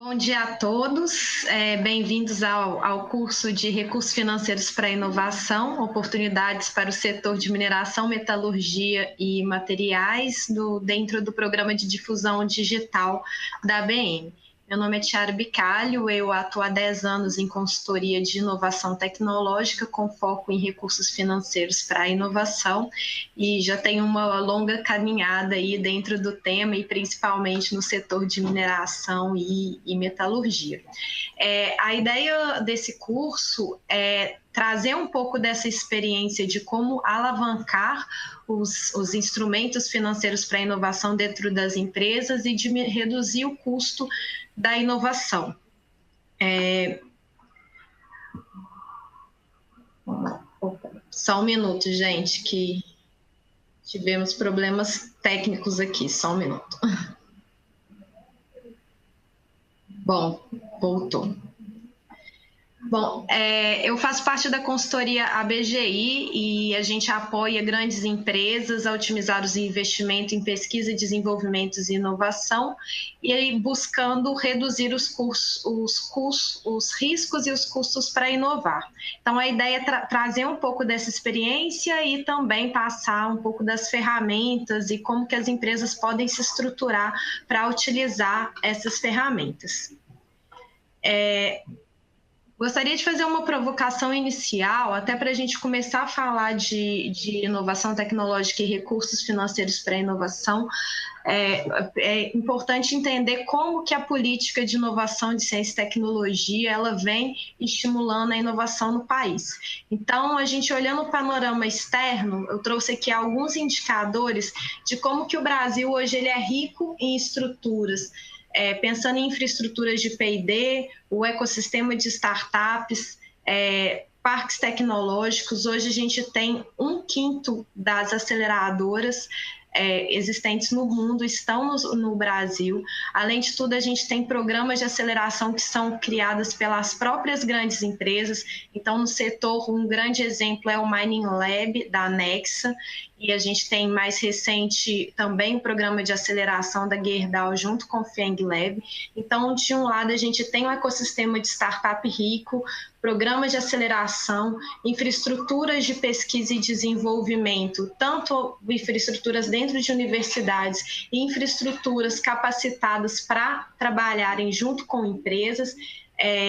Bom dia a todos, bem-vindos ao curso de Recursos Financeiros para a Inovação, oportunidades para o setor de mineração, metalurgia e materiais dentro do programa de difusão digital da ABM. Meu nome é Tiara Bicalho, eu atuo há 10 anos em consultoria de inovação tecnológica com foco em recursos financeiros para a inovação e já tenho uma longa caminhada aí dentro do tema e principalmente no setor de mineração e metalurgia. A ideia desse curso é trazer um pouco dessa experiência de como alavancar os instrumentos financeiros para a inovação dentro das empresas e de reduzir o custo da inovação. Só um minuto, gente, que tivemos problemas técnicos aqui, só um minuto. Bom, voltou. Bom, eu faço parte da consultoria ABGI e a gente apoia grandes empresas a otimizar os investimentos em pesquisa, desenvolvimento e inovação e aí buscando reduzir os riscos e os custos para inovar. Então, a ideia é trazer um pouco dessa experiência e também passar um pouco das ferramentas e como que as empresas podem se estruturar para utilizar essas ferramentas. Gostaria de fazer uma provocação inicial, até para a gente começar a falar de inovação tecnológica e recursos financeiros para a inovação. É importante entender como que a política de inovação de ciência e tecnologia ela vem estimulando a inovação no país. Então, a gente olhando o panorama externo, eu trouxe aqui alguns indicadores de como que o Brasil hoje ele é rico em estruturas, pensando em infraestruturas de P&D, o ecossistema de startups, parques tecnológicos. Hoje a gente tem 1/5 das aceleradoras existentes no mundo estão no Brasil. Além de tudo, a gente tem programas de aceleração que são criadas pelas próprias grandes empresas. Então, no setor, um grande exemplo é o Mining Lab da Nexa, e a gente tem mais recente também o programa de aceleração da Gerdau junto com o FANG Lab. Então, de um lado, a gente tem um ecossistema de startup rico, programas de aceleração, infraestruturas de pesquisa e desenvolvimento, tanto infraestruturas dentro de universidades e infraestruturas capacitadas para trabalharem junto com empresas.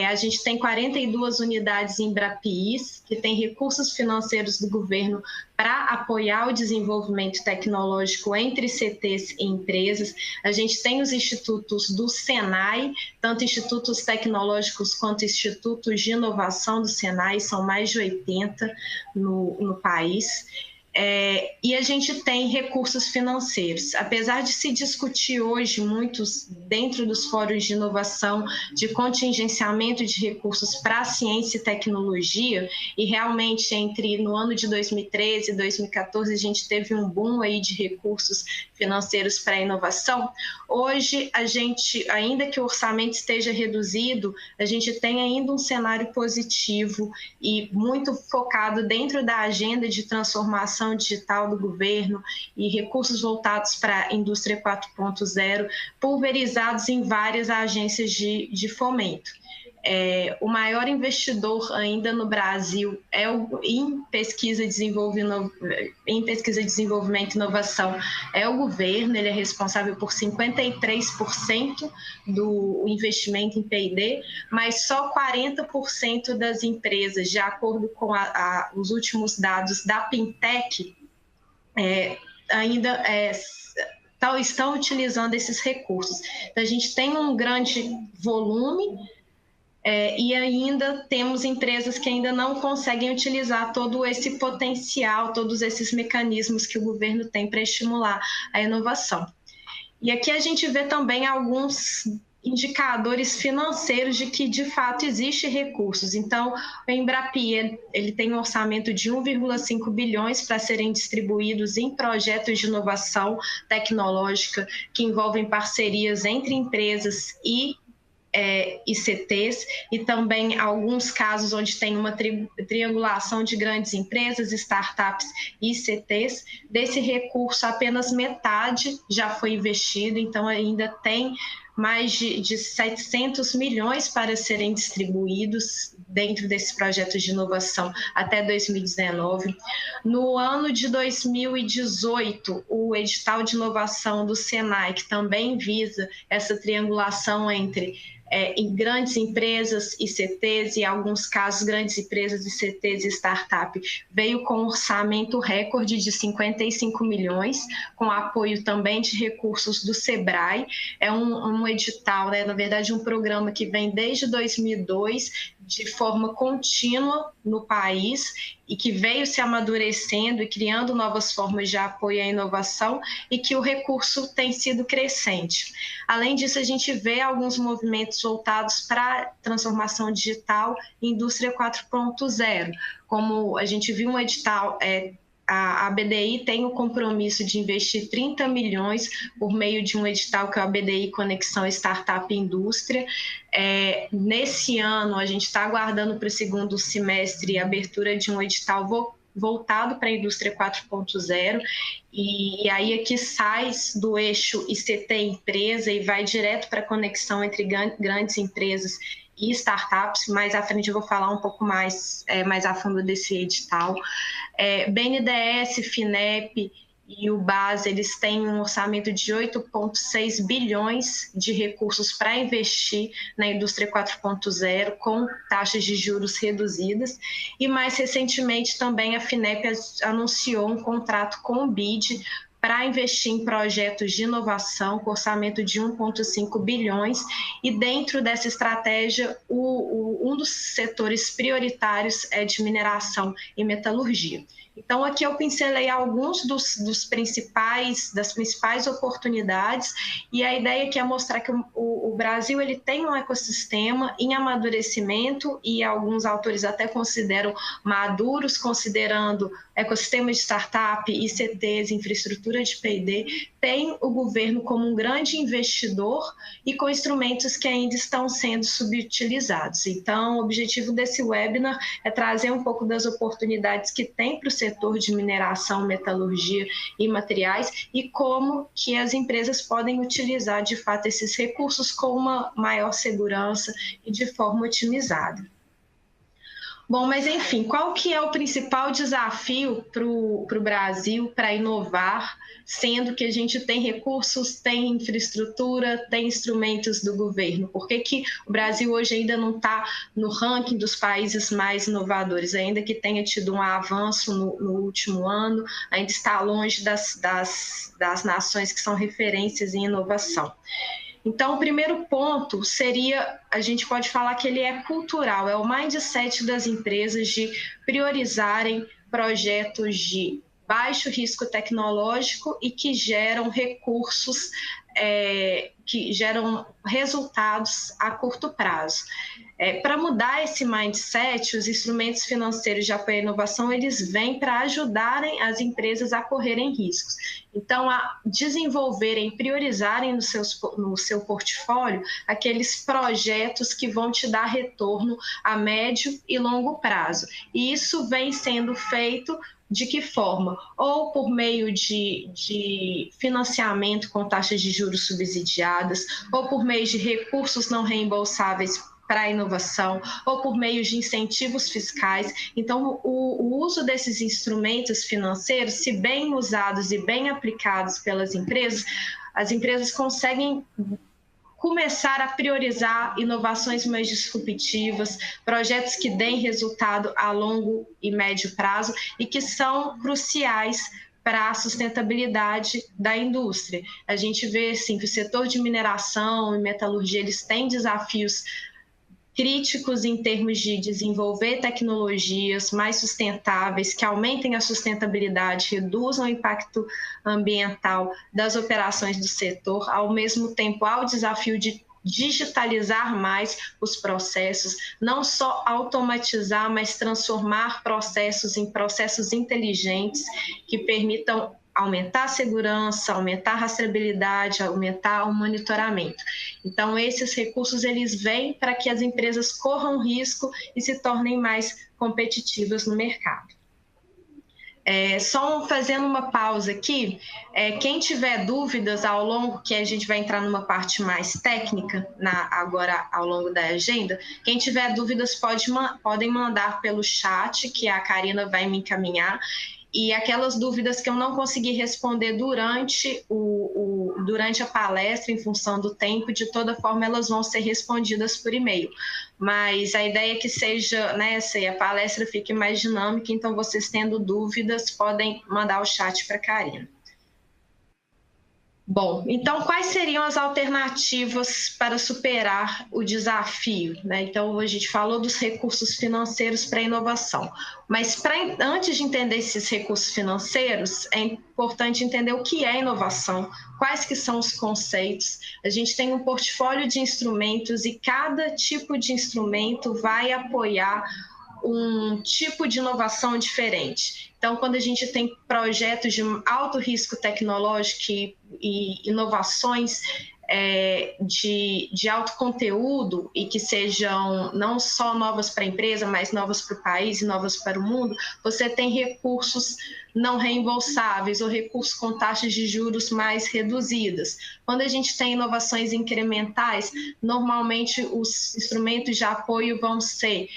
A gente tem 42 unidades em Embrapiís, que tem recursos financeiros do governo para apoiar o desenvolvimento tecnológico entre CTs e empresas. A gente tem os institutos do Senai, tanto institutos tecnológicos quanto institutos de inovação do Senai, são mais de 80 no país. E a gente tem recursos financeiros. Apesar de se discutir hoje muitos dentro dos fóruns de inovação de contingenciamento de recursos para a ciência e tecnologia, e realmente no ano de 2013 e 2014 a gente teve um boom aí de recursos financeiros para a inovação, hoje a gente, ainda que o orçamento esteja reduzido, a gente tem ainda um cenário positivo e muito focado dentro da agenda de transformação digital do governo e recursos voltados para a indústria 4.0, pulverizados em várias agências de fomento. O maior investidor ainda no Brasil em pesquisa, desenvolvimento e inovação é o governo, ele é responsável por 53% do investimento em P&D, mas só 40% das empresas, de acordo com os últimos dados da Pintec, ainda estão utilizando esses recursos. Então, a gente tem um grande volume e ainda temos empresas que ainda não conseguem utilizar todo esse potencial, todos esses mecanismos que o governo tem para estimular a inovação. E aqui a gente vê também alguns indicadores financeiros de que, de fato, existe recursos. Então, o Embrapi ele tem um orçamento de 1,5 bilhões para serem distribuídos em projetos de inovação tecnológica que envolvem parcerias entre empresas e ICTs e também alguns casos onde tem uma triangulação de grandes empresas, startups e ICTs. Desse recurso, apenas metade já foi investido, então ainda tem mais de 700 milhões para serem distribuídos dentro desse projeto de inovação até 2019. No ano de 2018, o edital de inovação do Senai, que também visa essa triangulação entre em grandes empresas, ICTs e, em alguns casos, grandes empresas, ICTs e startup, veio com um orçamento recorde de 55 milhões, com apoio também de recursos do SEBRAE. É um edital, né, na verdade, um programa que vem desde 2002, de forma contínua no país e que veio se amadurecendo e criando novas formas de apoio à inovação e que o recurso tem sido crescente. Além disso, a gente vê alguns movimentos voltados para a transformação digital e indústria 4.0, como a gente viu um edital, a BDI tem o compromisso de investir 30 milhões por meio de um edital que é o BDI Conexão Startup e Indústria. Nesse ano, a gente está aguardando para o segundo semestre a abertura de um edital voltado para a indústria 4.0, e aí aqui sai do eixo ICT empresa e vai direto para a conexão entre grandes empresas e startups. Mais à frente eu vou falar um pouco mais a fundo desse edital. BNDES, FINEP e o BAS, eles têm um orçamento de 8,6 bilhões de recursos para investir na indústria 4.0, com taxas de juros reduzidas. E mais recentemente também a FINEP anunciou um contrato com o BID para investir em projetos de inovação, com orçamento de 1,5 bilhões, e dentro dessa estratégia, um dos setores prioritários é de mineração e metalurgia. Então, aqui eu pincelei alguns das principais oportunidades, e a ideia aqui é mostrar que o Brasil ele tem um ecossistema em amadurecimento, e alguns autores até consideram maduros, considerando ecossistema de startup, ICTs, infraestrutura de P&D, tem o governo como um grande investidor e com instrumentos que ainda estão sendo subutilizados. Então, o objetivo desse webinar é trazer um pouco das oportunidades que tem para o setor de mineração, metalurgia e materiais e como que as empresas podem utilizar, de fato, esses recursos com uma maior segurança e de forma otimizada. Bom, mas enfim, qual que é o principal desafio para o Brasil para inovar, sendo que a gente tem recursos, tem infraestrutura, tem instrumentos do governo? Por que o Brasil hoje ainda não está no ranking dos países mais inovadores, ainda que tenha tido um avanço no último ano, ainda está longe das nações que são referências em inovação? Então, o primeiro ponto seria, a gente pode falar que ele é cultural, é o mindset das empresas de priorizarem projetos de baixo risco tecnológico e que geram recursos, que geram resultados a curto prazo. Para mudar esse mindset, os instrumentos financeiros de apoio à inovação, eles vêm para ajudarem as empresas a correrem riscos. Então, a desenvolverem, priorizarem no seu portfólio aqueles projetos que vão te dar retorno a médio e longo prazo. E isso vem sendo feito de que forma? Ou por meio de financiamento com taxas de juros subsidiadas, ou por meio de recursos não reembolsáveis para a inovação, ou por meio de incentivos fiscais. Então, o uso desses instrumentos financeiros, se bem usados e bem aplicados pelas empresas, as empresas conseguem começar a priorizar inovações mais disruptivas, projetos que deem resultado a longo e médio prazo e que são cruciais para a sustentabilidade da indústria. A gente vê assim, que o setor de mineração e metalurgia eles têm desafios críticos em termos de desenvolver tecnologias mais sustentáveis, que aumentem a sustentabilidade, reduzam o impacto ambiental das operações do setor, ao mesmo tempo há o desafio de digitalizar mais os processos, não só automatizar, mas transformar processos em processos inteligentes que permitam aumentar a segurança, aumentar a rastreabilidade, aumentar o monitoramento. Então, esses recursos eles vêm para que as empresas corram risco e se tornem mais competitivas no mercado. Só fazendo uma pausa aqui, quem tiver dúvidas ao longo, que a gente vai entrar numa parte mais técnica agora ao longo da agenda, quem tiver dúvidas podem mandar pelo chat, que a Karina vai me encaminhar, e aquelas dúvidas que eu não consegui responder durante a palestra, em função do tempo, de toda forma elas vão ser respondidas por e-mail. Mas a ideia é que seja, né, a palestra fique mais dinâmica, então vocês tendo dúvidas podem mandar o chat para a Karina. Bom, então quais seriam as alternativas para superar o desafio, né? Então a gente falou dos recursos financeiros para a inovação, mas antes de entender esses recursos financeiros, é importante entender o que é inovação, quais que são os conceitos. A gente tem um portfólio de instrumentos e cada tipo de instrumento vai apoiar um tipo de inovação diferente. Então, quando a gente tem projetos de alto risco tecnológico e inovações de alto conteúdo e que sejam não só novas para a empresa, mas novas para o país e novas para o mundo, você tem recursos não reembolsáveis ou recursos com taxas de juros mais reduzidas. Quando a gente tem inovações incrementais, normalmente os instrumentos de apoio vão ser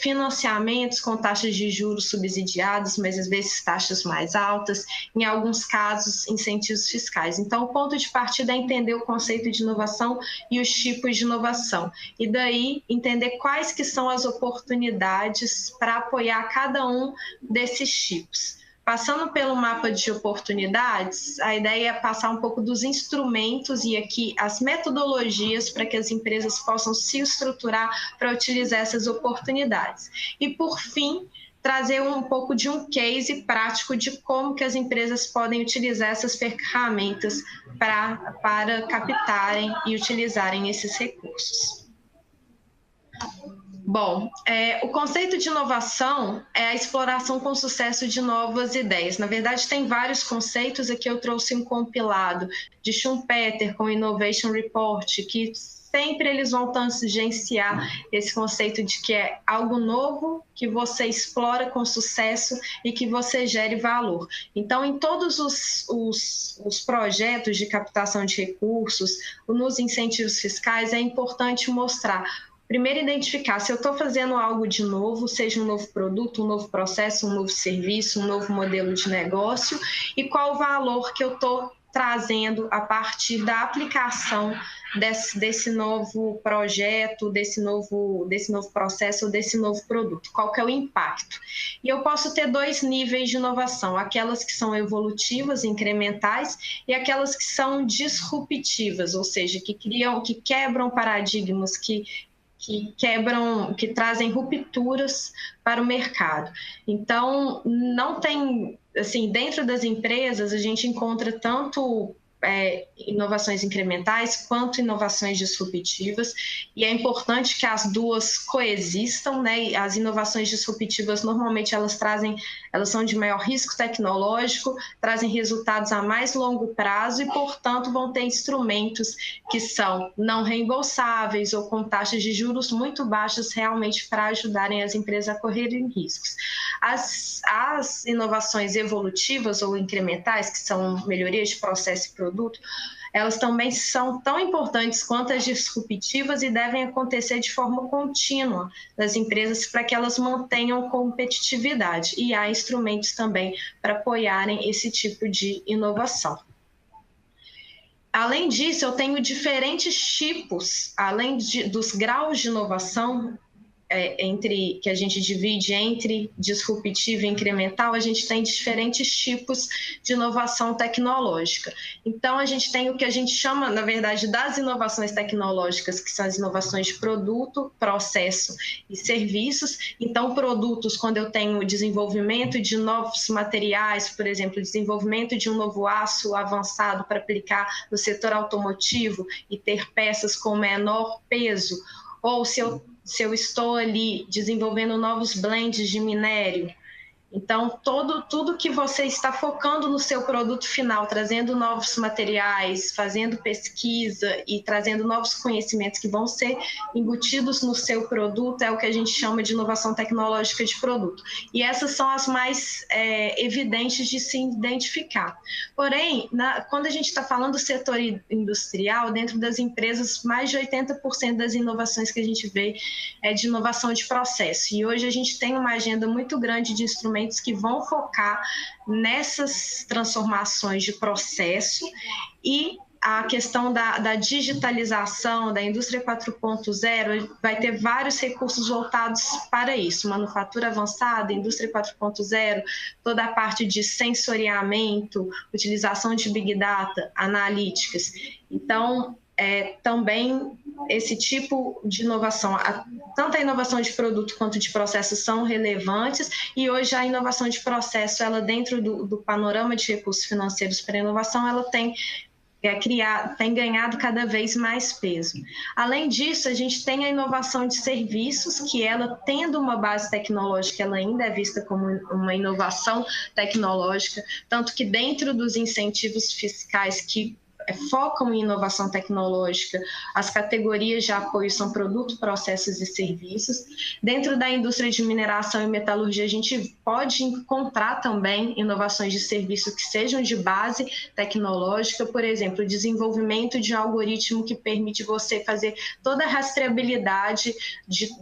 financiamentos com taxas de juros subsidiadas, mas às vezes taxas mais altas, em alguns casos incentivos fiscais. Então, o ponto de partida é entender o conceito de inovação e os tipos de inovação, e daí entender quais que são as oportunidades para apoiar cada um desses tipos. Passando pelo mapa de oportunidades, a ideia é passar um pouco dos instrumentos e aqui as metodologias para que as empresas possam se estruturar para utilizar essas oportunidades. E, por fim, trazer um pouco de um case prático de como que as empresas podem utilizar essas ferramentas para captarem e utilizarem esses recursos. Bom, o conceito de inovação é a exploração com sucesso de novas ideias. Na verdade, tem vários conceitos, aqui eu trouxe um compilado de Schumpeter com Innovation Report, que sempre eles vão tangenciar esse conceito de que é algo novo que você explora com sucesso e que você gere valor. Então, em todos os projetos de captação de recursos, nos incentivos fiscais, é importante mostrar. Primeiro, identificar se eu estou fazendo algo de novo, seja um novo produto, um novo processo, um novo serviço, um novo modelo de negócio, e qual o valor que eu estou trazendo a partir da aplicação desse novo projeto, desse novo processo ou desse novo produto. Qual que é o impacto? E eu posso ter dois níveis de inovação, aquelas que são evolutivas, incrementais, e aquelas que são disruptivas, ou seja, que quebram paradigmas, que trazem rupturas para o mercado. Então, não tem, assim, dentro das empresas a gente encontra tanto inovações incrementais quanto inovações disruptivas, e é importante que as duas coexistam, né? As inovações disruptivas normalmente elas são de maior risco tecnológico, trazem resultados a mais longo prazo e, portanto, vão ter instrumentos que são não reembolsáveis ou com taxas de juros muito baixas realmente para ajudarem as empresas a correrem riscos. As inovações evolutivas ou incrementais, que são melhorias de processo e produto, elas também são tão importantes quanto as disruptivas e devem acontecer de forma contínua nas empresas para que elas mantenham competitividade. E há instrumentos também para apoiarem esse tipo de inovação. Além disso, eu tenho diferentes tipos, além dos graus de inovação, que a gente divide entre disruptiva e incremental, a gente tem diferentes tipos de inovação tecnológica. Então, a gente tem o que a gente chama, na verdade, das inovações tecnológicas, que são as inovações de produto, processo e serviços. Então, produtos, quando eu tenho desenvolvimento de novos materiais, por exemplo, desenvolvimento de um novo aço avançado para aplicar no setor automotivo e ter peças com menor peso, ou se eu estou ali desenvolvendo novos blends de minério, Então, tudo que você está focando no seu produto final, trazendo novos materiais, fazendo pesquisa e trazendo novos conhecimentos que vão ser embutidos no seu produto, é o que a gente chama de inovação tecnológica de produto. E essas são as mais evidentes de se identificar. Porém, quando a gente está falando do setor industrial, dentro das empresas, mais de 80% das inovações que a gente vê é de inovação de processo. E hoje a gente tem uma agenda muito grande de instrumentos que vão focar nessas transformações de processo e a questão da digitalização, da indústria 4.0, vai ter vários recursos voltados para isso, manufatura avançada, indústria 4.0, toda a parte de sensoriamento, utilização de Big Data, analíticas. Então, também esse tipo de inovação, tanto a inovação de produto quanto de processo são relevantes, e hoje a inovação de processo, ela dentro do panorama de recursos financeiros para inovação, ela tem ganhado cada vez mais peso. Além disso, a gente tem a inovação de serviços, que ela, tendo uma base tecnológica, ela ainda é vista como uma inovação tecnológica, tanto que dentro dos incentivos fiscais que focam em inovação tecnológica, as categorias de apoio são produtos, processos e serviços. Dentro da indústria de mineração e metalurgia, a gente pode encontrar também inovações de serviço que sejam de base tecnológica, por exemplo, o desenvolvimento de um algoritmo que permite você fazer toda a rastreabilidade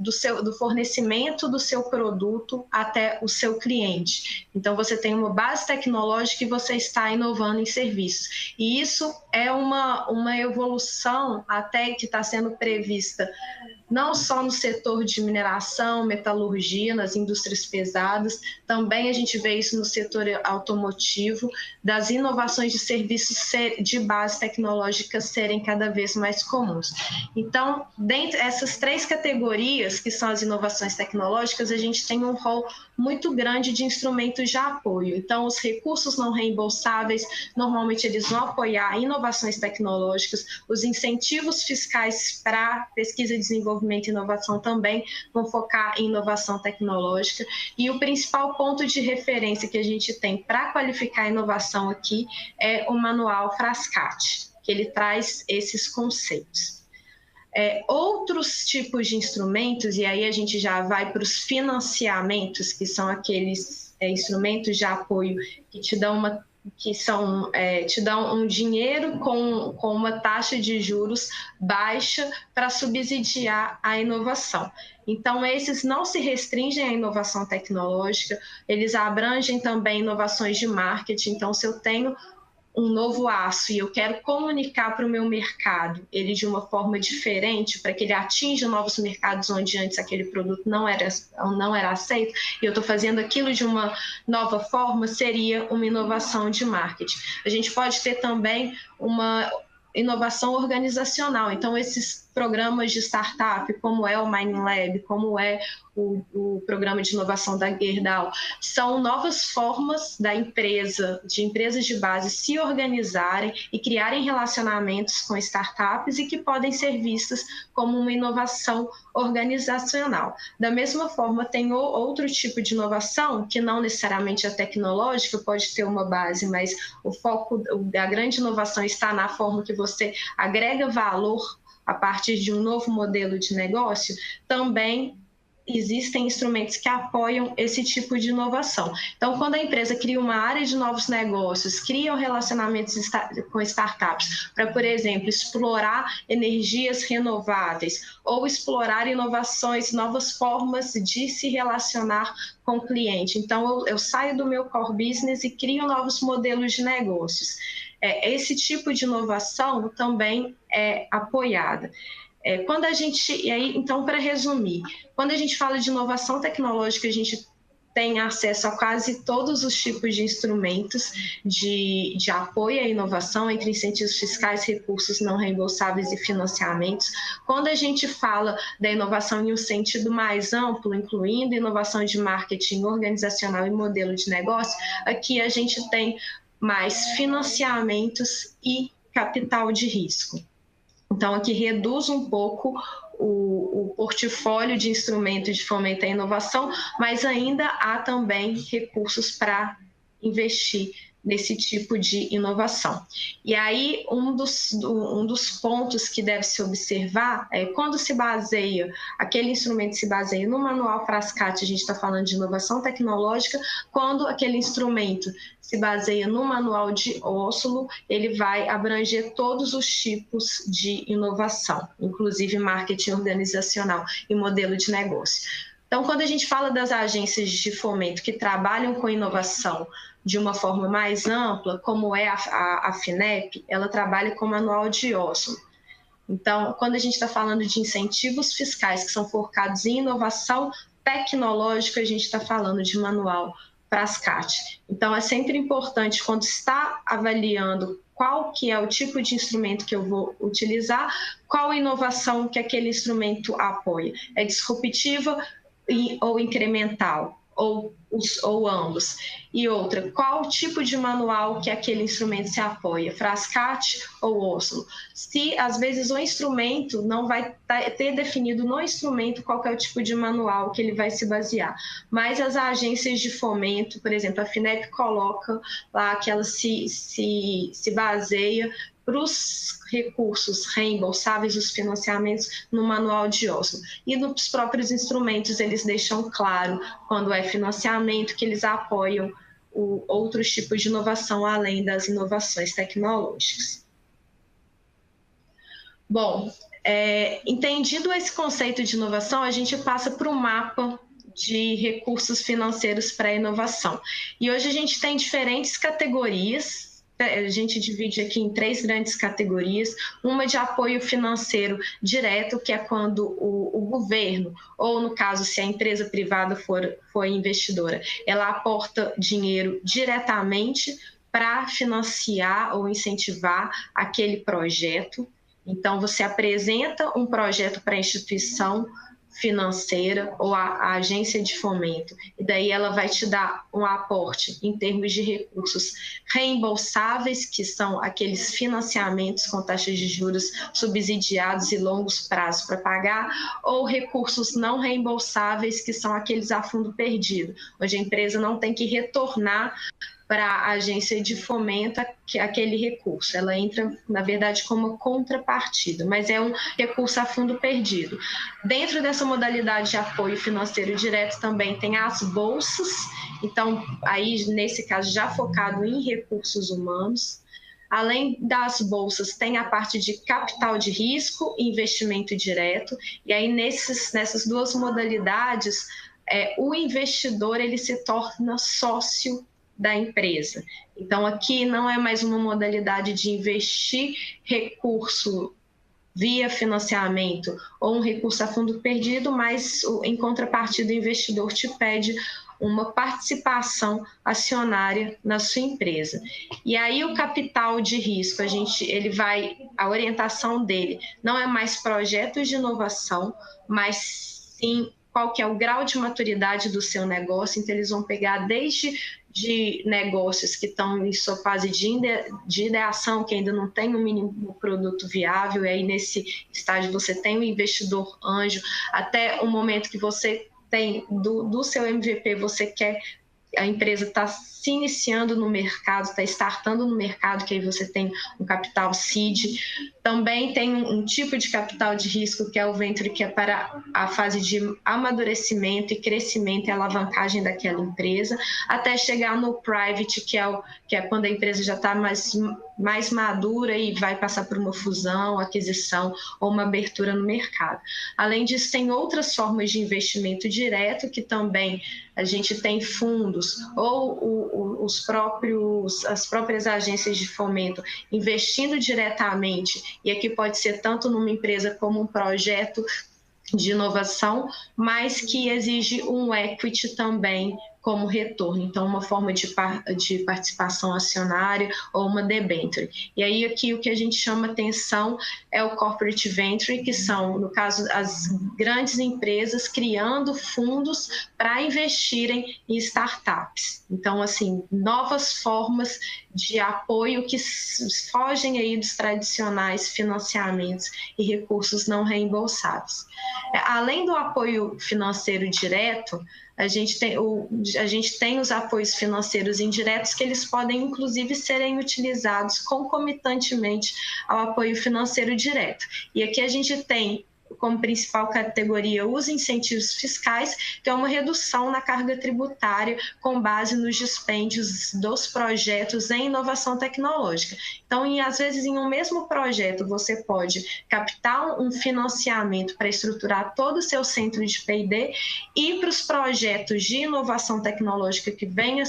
do fornecimento do seu produto até o seu cliente. Então, você tem uma base tecnológica e você está inovando em serviços. E isso é uma evolução até que está sendo prevista não só no setor de mineração, metalurgia, nas indústrias pesadas, também a gente vê isso no setor automotivo, das inovações de serviços de base tecnológica serem cada vez mais comuns. Então, dentre essas três categorias, que são as inovações tecnológicas, a gente tem um rol muito grande de instrumentos de apoio. Então, os recursos não reembolsáveis, normalmente eles vão apoiar inovações tecnológicas, os incentivos fiscais para pesquisa e desenvolvimento e inovação também vão focar em inovação tecnológica. E o principal ponto de referência que a gente tem para qualificar a inovação aqui é o manual Frascati, que ele traz esses conceitos. Outros tipos de instrumentos, e aí a gente já vai para os financiamentos, que são aqueles instrumentos de apoio que te dão te dão um dinheiro com uma taxa de juros baixa para subsidiar a inovação. Então, esses não se restringem à inovação tecnológica, eles abrangem também inovações de marketing. Então, se eu tenho um novo aço e eu quero comunicar para o meu mercado ele de uma forma diferente, para que ele atinja novos mercados onde antes aquele produto não era aceito, e eu estou fazendo aquilo de uma nova forma, seria uma inovação de marketing. A gente pode ter também uma inovação organizacional. Então, esses programas de startup, como é o Mining Lab, como é o programa de inovação da Gerdau, são novas formas de empresas de base se organizarem e criarem relacionamentos com startups e que podem ser vistas como uma inovação organizacional. Da mesma forma, tem outro tipo de inovação, que não necessariamente é tecnológica, pode ter uma base, mas o foco da grande inovação está na forma que você agrega valor a partir de um novo modelo de negócio. Também existem instrumentos que apoiam esse tipo de inovação. Então, quando a empresa cria uma área de novos negócios, cria relacionamentos com startups para, por exemplo, explorar energias renováveis ou explorar inovações, novas formas de se relacionar com o cliente. Então, eu saio do meu core business e crio novos modelos de negócios. Esse tipo de inovação também é apoiada. Então, para resumir, quando a gente fala de inovação tecnológica, a gente tem acesso a quase todos os tipos de instrumentos de apoio à inovação, entre incentivos fiscais, recursos não reembolsáveis e financiamentos. Quando a gente fala da inovação em um sentido mais amplo, incluindo inovação de marketing organizacional e modelo de negócio, aqui a gente tem mais financiamentos e capital de risco. Então, aqui reduz um pouco o portfólio de instrumentos de fomento à inovação, mas ainda há também recursos para investir nesse tipo de inovação. E aí, um dos pontos que deve se observar é quando se baseia, aquele instrumento se baseia no manual Frascati, a gente está falando de inovação tecnológica, quando aquele instrumento se baseia no manual de Oslo, ele vai abranger todos os tipos de inovação, inclusive marketing organizacional e modelo de negócio. Então, quando a gente fala das agências de fomento que trabalham com inovação de uma forma mais ampla, como é a FINEP, ela trabalha com o manual de Oslo. Então, quando a gente está falando de incentivos fiscais que são focados em inovação tecnológica, a gente está falando de manual Frascati. Então, é sempre importante, quando está avaliando qual que é o tipo de instrumento que eu vou utilizar, qual inovação que aquele instrumento apoia. É disruptiva ou incremental, ou ambos. E outra, qual tipo de manual que aquele instrumento se apoia, Frascati ou Oslo? Se, às vezes, o instrumento não vai ter definido no instrumento qual é o tipo de manual que ele vai se basear, mas as agências de fomento, por exemplo, a FINEP coloca lá que ela se baseia para os recursos reembolsáveis, os financiamentos, no manual de Oslo. E nos próprios instrumentos, eles deixam claro, quando é financiamento, que eles apoiam outros tipos de inovação, além das inovações tecnológicas. Bom, entendido esse conceito de inovação, a gente passa para o mapa de recursos financeiros para a inovação. E hoje a gente tem diferentes categorias. A gente divide aqui em 3 grandes categorias, uma de apoio financeiro direto, que é quando o governo, ou no caso, se a empresa privada for investidora, ela aporta dinheiro diretamente para financiar ou incentivar aquele projeto. Então, você apresenta um projeto para a instituição financeira ou a agência de fomento, e daí ela vai te dar um aporte em termos de recursos reembolsáveis, que são aqueles financiamentos com taxas de juros subsidiados e longos prazos para pagar, ou recursos não reembolsáveis, que são aqueles a fundo perdido, onde a empresa não tem que retornar para a agência de fomento aquele recurso. Ela entra, na verdade, como uma contrapartida, mas é um recurso a fundo perdido. Dentro dessa modalidade de apoio financeiro direto também tem as bolsas, então, aí, nesse caso, já focado em recursos humanos. Além das bolsas, tem a parte de capital de risco e investimento direto, e aí nessas 2 modalidades, o investidor ele se torna sócio da empresa. Então, aqui não é mais uma modalidade de investir recurso via financiamento ou um recurso a fundo perdido, mas em contrapartida o investidor te pede uma participação acionária na sua empresa. E aí o capital de risco, a orientação dele não é mais projetos de inovação, mas sim qual que é o grau de maturidade do seu negócio. Então, eles vão pegar desde de negócios que estão em sua fase de ideação, que ainda não tem um mínimo produto viável, e aí nesse estágio você tem um investidor anjo, até o momento que você tem do seu MVP, a empresa está se iniciando no mercado, está startando no mercado, que aí você tem um capital seed. Também tem um tipo de capital de risco, que é o venture, que é para a fase de amadurecimento e crescimento e alavancagem daquela empresa, até chegar no private, que é quando a empresa já está mais madura e vai passar por uma fusão, aquisição ou uma abertura no mercado. Além disso, tem outras formas de investimento direto, que também a gente tem fundos ou as próprias agências de fomento investindo diretamente, e aqui pode ser tanto numa empresa como um projeto de inovação, mas que exige um equity também como retorno, então uma forma de participação acionária ou uma debenture. E aí aqui o que a gente chama atenção é o corporate venture, que são, no caso, as grandes empresas criando fundos para investirem em startups. Então, assim, novas formas de apoio que fogem aí dos tradicionais financiamentos e recursos não reembolsados. Além do apoio financeiro direto, a gente tem os apoios financeiros indiretos, que eles podem, inclusive, serem utilizados concomitantemente ao apoio financeiro direto. E aqui a gente tem como principal categoria os incentivos fiscais, que é uma redução na carga tributária com base nos dispêndios dos projetos em inovação tecnológica. Então, às vezes, em um mesmo projeto, você pode captar um financiamento para estruturar todo o seu centro de P&D, e para os projetos de inovação tecnológica que venham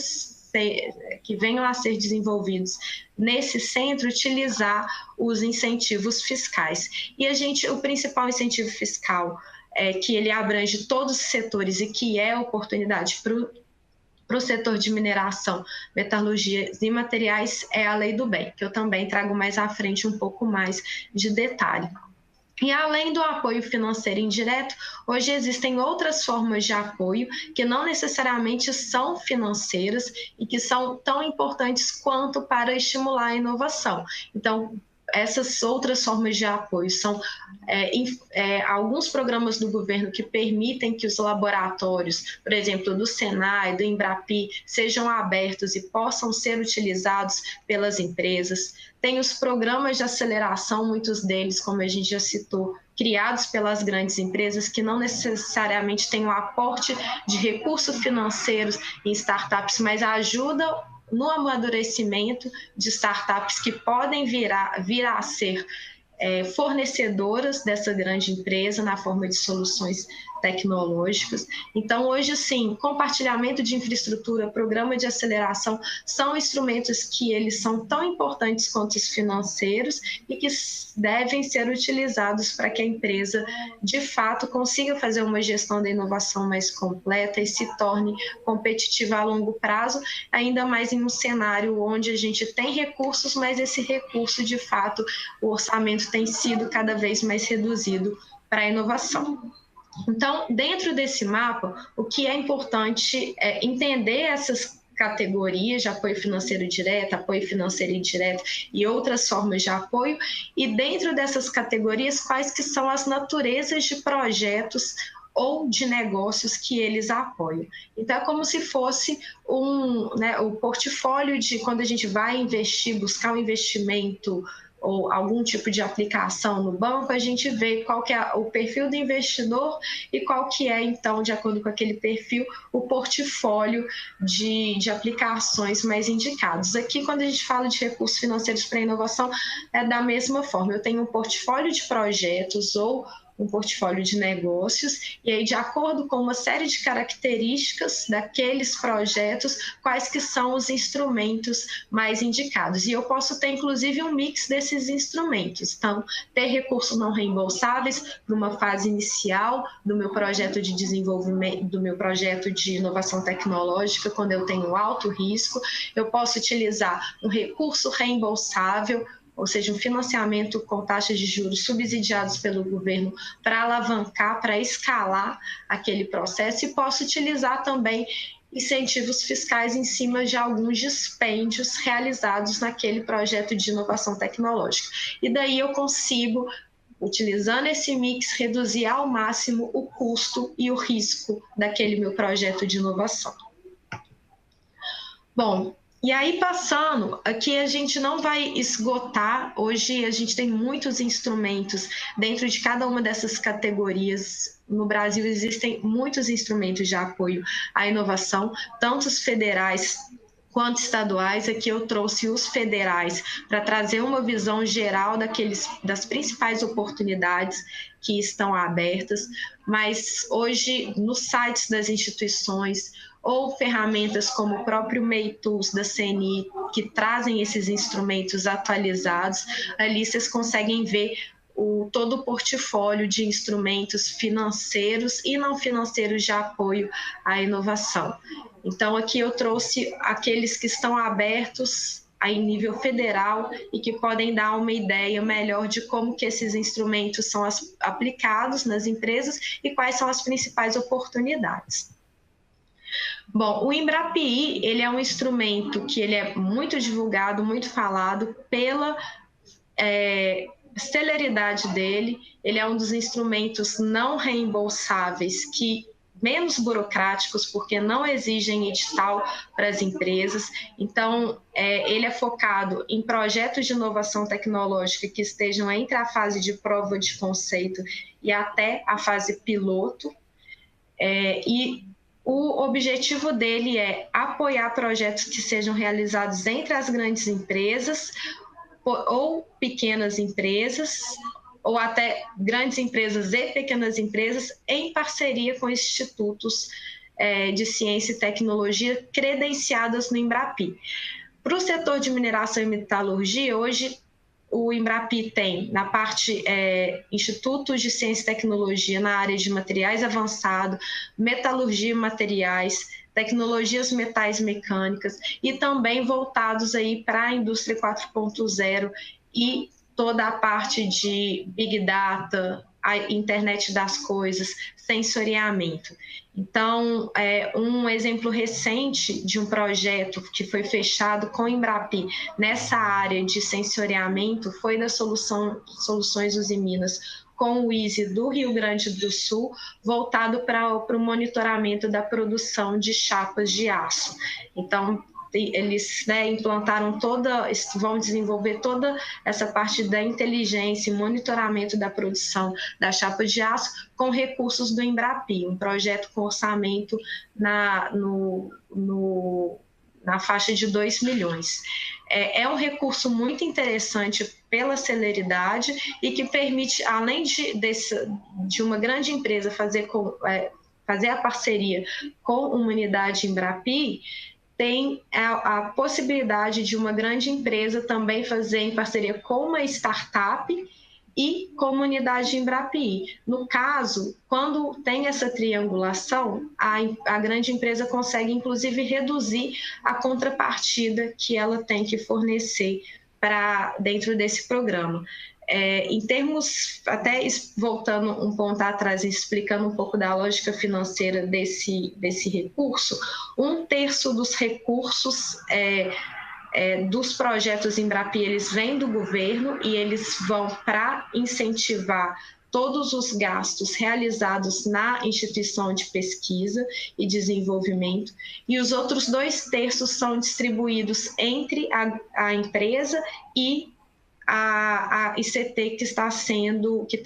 a ser desenvolvidos nesse centro, utilizar os incentivos fiscais. E o principal incentivo fiscal que ele abrange todos os setores e que é oportunidade para o setor de mineração, metalurgia e materiais, é a Lei do Bem, que eu também trago mais à frente um pouco mais de detalhe. E além do apoio financeiro indireto, hoje existem outras formas de apoio que não necessariamente são financeiras e que são tão importantes quanto para estimular a inovação. Então, essas outras formas de apoio são alguns programas do governo que permitem que os laboratórios, por exemplo, do Senai, do Embrapi, sejam abertos e possam ser utilizados pelas empresas. Tem os programas de aceleração, muitos deles, como a gente já citou, criados pelas grandes empresas, que não necessariamente têm o aporte de recursos financeiros em startups, mas ajudam no amadurecimento de startups que podem vir a ser fornecedoras dessa grande empresa na forma de soluções tecnológicas. Então, hoje, sim, compartilhamento de infraestrutura, programa de aceleração, são instrumentos que eles são tão importantes quanto os financeiros e que devem ser utilizados para que a empresa, de fato, consiga fazer uma gestão da inovação mais completa e se torne competitiva a longo prazo, ainda mais em um cenário onde a gente tem recursos, mas esse recurso, de fato, o orçamento tem sido cada vez mais reduzido para a inovação. Então, dentro desse mapa, o que é importante é entender essas categorias de apoio financeiro direto, apoio financeiro indireto e outras formas de apoio, e dentro dessas categorias, quais que são as naturezas de projetos ou de negócios que eles apoiam. Então, é como se fosse o portfólio de quando a gente vai investir, buscar um investimento ou algum tipo de aplicação no banco, a gente vê qual que é o perfil do investidor e qual que é, então, de acordo com aquele perfil, o portfólio de aplicações mais indicados. Aqui, quando a gente fala de recursos financeiros para inovação, é da mesma forma. Eu tenho um portfólio de projetos ou um portfólio de negócios, e aí, de acordo com uma série de características daqueles projetos, quais que são os instrumentos mais indicados. E eu posso ter, inclusive, um mix desses instrumentos. Então, ter recursos não reembolsáveis numa fase inicial do meu projeto de desenvolvimento, do meu projeto de inovação tecnológica, quando eu tenho alto risco. Eu posso utilizar um recurso reembolsável, ou seja, um financiamento com taxas de juros subsidiados pelo governo para alavancar, para escalar aquele processo, e posso utilizar também incentivos fiscais em cima de alguns dispêndios realizados naquele projeto de inovação tecnológica. E daí eu consigo, utilizando esse mix, reduzir ao máximo o custo e o risco daquele meu projeto de inovação. Bom, e aí, passando, aqui a gente não vai esgotar, hoje a gente tem muitos instrumentos dentro de cada uma dessas categorias. No Brasil existem muitos instrumentos de apoio à inovação, tanto os federais quanto estaduais. Aqui eu trouxe os federais para trazer uma visão geral das principais oportunidades que estão abertas, mas hoje nos sites das instituições ou ferramentas como o próprio MEI Tools da CNI, que trazem esses instrumentos atualizados, ali vocês conseguem ver todo o portfólio de instrumentos financeiros e não financeiros de apoio à inovação. Então, aqui eu trouxe aqueles que estão abertos em nível federal e que podem dar uma ideia melhor de como que esses instrumentos são aplicados nas empresas e quais são as principais oportunidades. Bom, o Embrapi, ele é um instrumento que ele é muito divulgado, muito falado pela celeridade dele. Ele é um dos instrumentos não reembolsáveis que menos burocráticos, porque não exigem edital para as empresas. Então, ele é focado em projetos de inovação tecnológica que estejam entre a fase de prova de conceito e até a fase piloto. E o objetivo dele é apoiar projetos que sejam realizados entre as grandes empresas ou pequenas empresas, ou até grandes empresas e pequenas empresas, em parceria com institutos de ciência e tecnologia credenciadas no Embrapi. Para o setor de mineração e metalurgia, hoje o Embrapi tem, na parte institutos de ciência e tecnologia na área de materiais avançados, metalurgia e materiais, tecnologias metais mecânicas e também voltados aí para a indústria 4.0 e toda a parte de Big Data, a internet das coisas, sensoriamento. Então, um exemplo recente de um projeto que foi fechado com o Embrapi nessa área de sensoriamento foi da Soluções Usiminas com o ISE do Rio Grande do Sul, voltado para o monitoramento da produção de chapas de aço. Então, eles implantaram vão desenvolver toda essa parte da inteligência e monitoramento da produção da chapa de aço com recursos do Embrapi, um projeto com orçamento na faixa de 2 milhões. É um recurso muito interessante pela celeridade e que permite, além de uma grande empresa fazer a parceria com uma unidade Embrapi, tem a possibilidade de uma grande empresa também fazer em parceria com uma startup e comunidade Embrapi. No caso, quando tem essa triangulação, a grande empresa consegue, inclusive, reduzir a contrapartida que ela tem que fornecer dentro desse programa. Em termos, até voltando um ponto atrás e explicando um pouco da lógica financeira desse recurso, 1/3 dos recursos dos projetos Embrapi, eles vêm do governo e eles vão para incentivar todos os gastos realizados na instituição de pesquisa e desenvolvimento, e os outros 2/3 são distribuídos entre a empresa e a ICT que está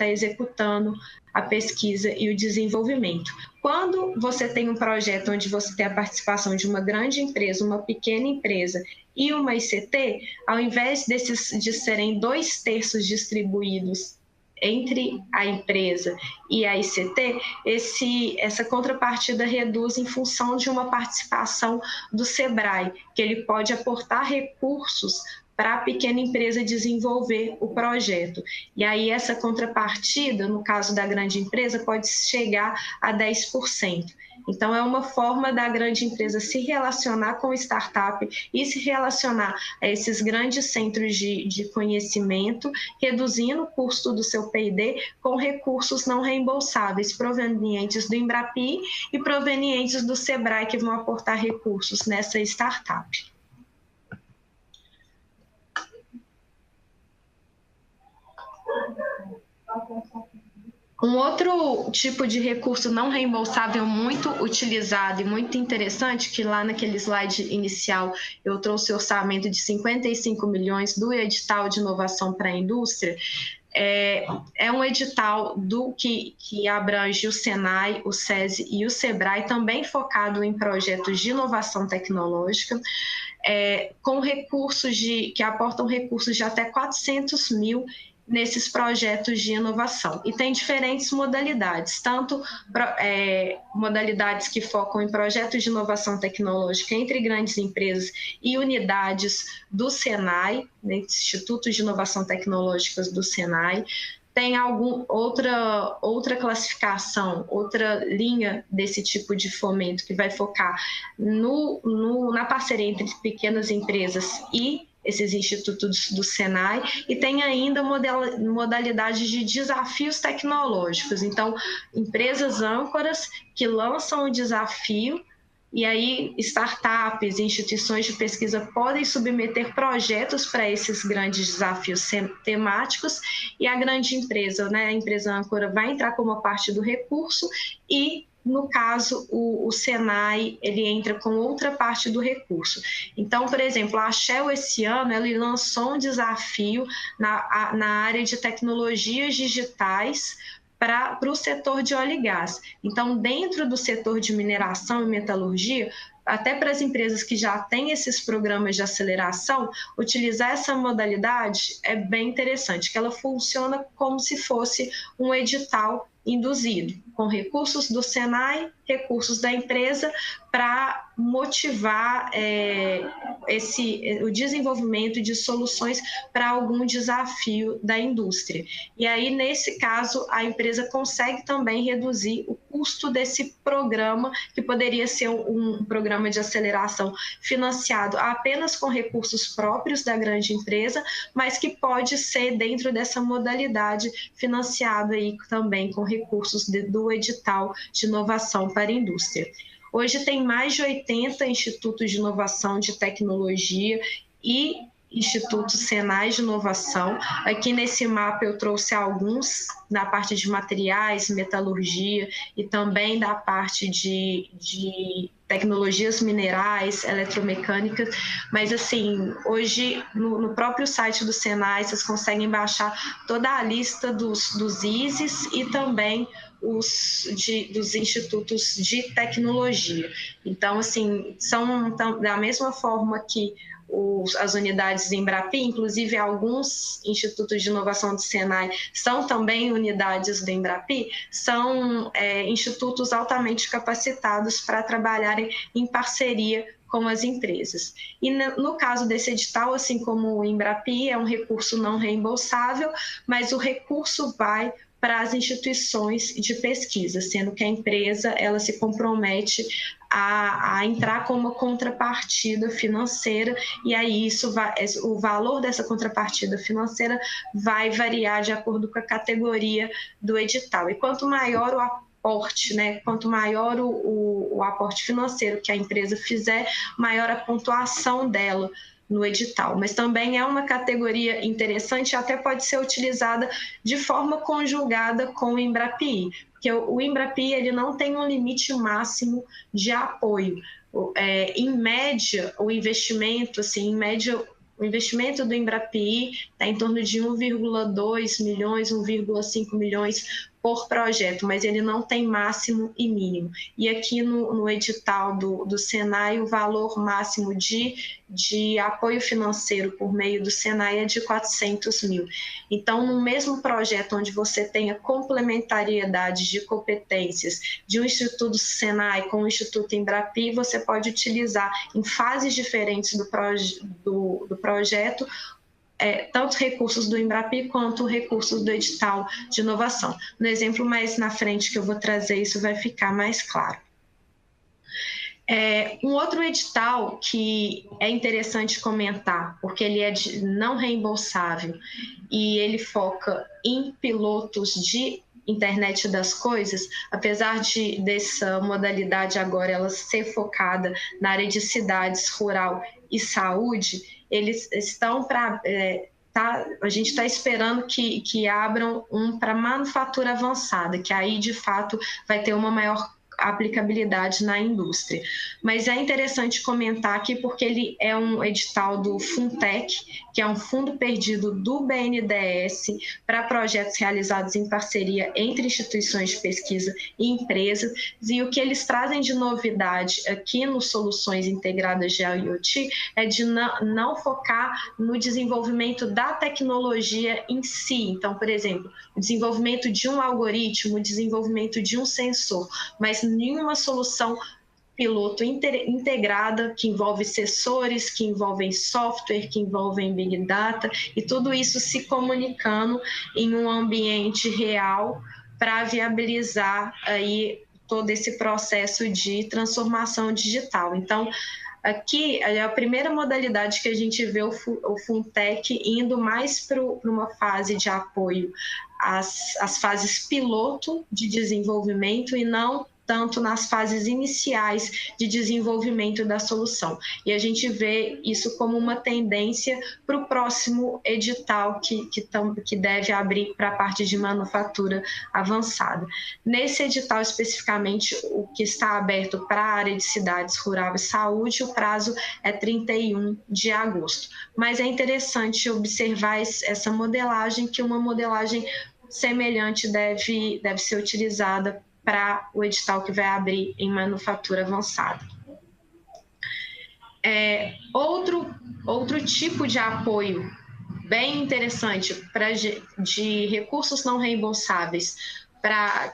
executando a pesquisa e o desenvolvimento. Quando você tem um projeto onde você tem a participação de uma grande empresa, uma pequena empresa e uma ICT, ao invés de serem 2/3 distribuídos entre a empresa e a ICT, essa contrapartida reduz em função de uma participação do SEBRAE, que ele pode aportar recursos para a pequena empresa desenvolver o projeto. E aí essa contrapartida, no caso da grande empresa, pode chegar a 10%. Então, é uma forma da grande empresa se relacionar com startup e se relacionar a esses grandes centros de conhecimento, reduzindo o custo do seu P&D com recursos não reembolsáveis provenientes do Embrapi e provenientes do SEBRAE, que vão aportar recursos nessa startup. Um outro tipo de recurso não reembolsável muito utilizado e muito interessante, que lá naquele slide inicial eu trouxe o orçamento de 55 milhões do edital de inovação para a indústria, é um edital que abrange o Senai, o SESI e o SEBRAE, também focado em projetos de inovação tecnológica, com recursos que aportam recursos de até 400 mil nesses projetos de inovação. E tem diferentes modalidades, tanto modalidades que focam em projetos de inovação tecnológica entre grandes empresas e unidades do Senai, né, Institutos de Inovação Tecnológicas do Senai. Tem outra classificação, outra linha desse tipo de fomento que vai focar na parceria entre pequenas empresas e esses institutos do Senai, e tem ainda modalidade de desafios tecnológicos. Então, empresas âncoras que lançam o desafio e aí startups, instituições de pesquisa podem submeter projetos para esses grandes desafios temáticos, e a grande empresa, né, a empresa âncora, vai entrar como parte do recurso, e no caso, o Senai, ele entra com outra parte do recurso. Então, por exemplo, a Shell, esse ano, ela lançou um desafio na área de tecnologias digitais para o setor de óleo e gás. Então, dentro do setor de mineração e metalurgia, até para as empresas que já têm esses programas de aceleração, utilizar essa modalidade é bem interessante, que ela funciona como se fosse um edital induzido, com recursos do Senai, recursos da empresa, para motivar o desenvolvimento de soluções para algum desafio da indústria. E aí, nesse caso, a empresa consegue também reduzir o custo desse programa, que poderia ser um programa de aceleração financiado apenas com recursos próprios da grande empresa, mas que pode ser dentro dessa modalidade financiado aí também com recursos do edital de inovação para a indústria. Hoje tem mais de 80 institutos de inovação de tecnologia e institutos Senai de inovação. Aqui nesse mapa eu trouxe alguns na parte de materiais, metalurgia e também da parte de tecnologias minerais, eletromecânicas, mas assim, hoje no próprio site do Senai vocês conseguem baixar toda a lista dos ISES e também dos institutos de tecnologia. Então, assim, são da mesma forma que as unidades Embrapi, inclusive alguns institutos de inovação do Senai são também unidades do Embrapi, são institutos altamente capacitados para trabalharem em parceria com as empresas. E no caso desse edital, assim como o Embrapi, é um recurso não reembolsável, mas o recurso vai para as instituições de pesquisa, sendo que a empresa ela se compromete a entrar com uma contrapartida financeira, e aí o valor dessa contrapartida financeira vai variar de acordo com a categoria do edital. E quanto maior o aporte, né? Quanto maior o aporte financeiro que a empresa fizer, maior a pontuação dela no edital. Mas também é uma categoria interessante, até pode ser utilizada de forma conjugada com o Embrapi, porque o Embrapi ele não tem um limite máximo de apoio. Em média, o investimento, assim, em média, o investimento do Embrapi está em torno de 1,2 milhões, 1,5 milhões por projeto, mas ele não tem máximo e mínimo. E aqui no edital do Senai, o valor máximo de apoio financeiro por meio do Senai é de 400 mil. Então, no mesmo projeto onde você tenha complementariedade de competências de um Instituto Senai com o Instituto Embrapi, você pode utilizar em fases diferentes do projeto tanto recursos do Embrapi quanto recursos do edital de inovação. No exemplo mais na frente que eu vou trazer, isso vai ficar mais claro. Um outro edital que é interessante comentar, porque ele é não reembolsável e ele foca em pilotos de internet das coisas, apesar dessa modalidade agora ela ser focada na área de cidades, rural e saúde, eles estão para... a gente está esperando que abram um para manufatura avançada, que aí, de fato, vai ter uma maior aplicabilidade na indústria. Mas é interessante comentar aqui porque ele é um edital do Funtech, que é um fundo perdido do BNDES para projetos realizados em parceria entre instituições de pesquisa e empresas, e o que eles trazem de novidade aqui no Soluções Integradas de IoT é de não focar no desenvolvimento da tecnologia em si. Então, por exemplo, o desenvolvimento de um algoritmo, o desenvolvimento de um sensor, mas nenhuma solução piloto integrada que envolve sensores, que envolvem software, que envolvem Big Data, e tudo isso se comunicando em um ambiente real para viabilizar aí todo esse processo de transformação digital. Então, aqui é a primeira modalidade que a gente vê o Funtech indo mais para uma fase de apoio às fases piloto de desenvolvimento e não portanto, nas fases iniciais de desenvolvimento da solução. E a gente vê isso como uma tendência para o próximo edital que deve abrir para a parte de manufatura avançada. Nesse edital, especificamente, o que está aberto para a área de cidades, rural e saúde, o prazo é 31 de agosto. Mas é interessante observar essa modelagem, que uma modelagem semelhante deve ser utilizada para o edital que vai abrir em manufatura avançada. Outro tipo de apoio bem interessante de recursos não reembolsáveis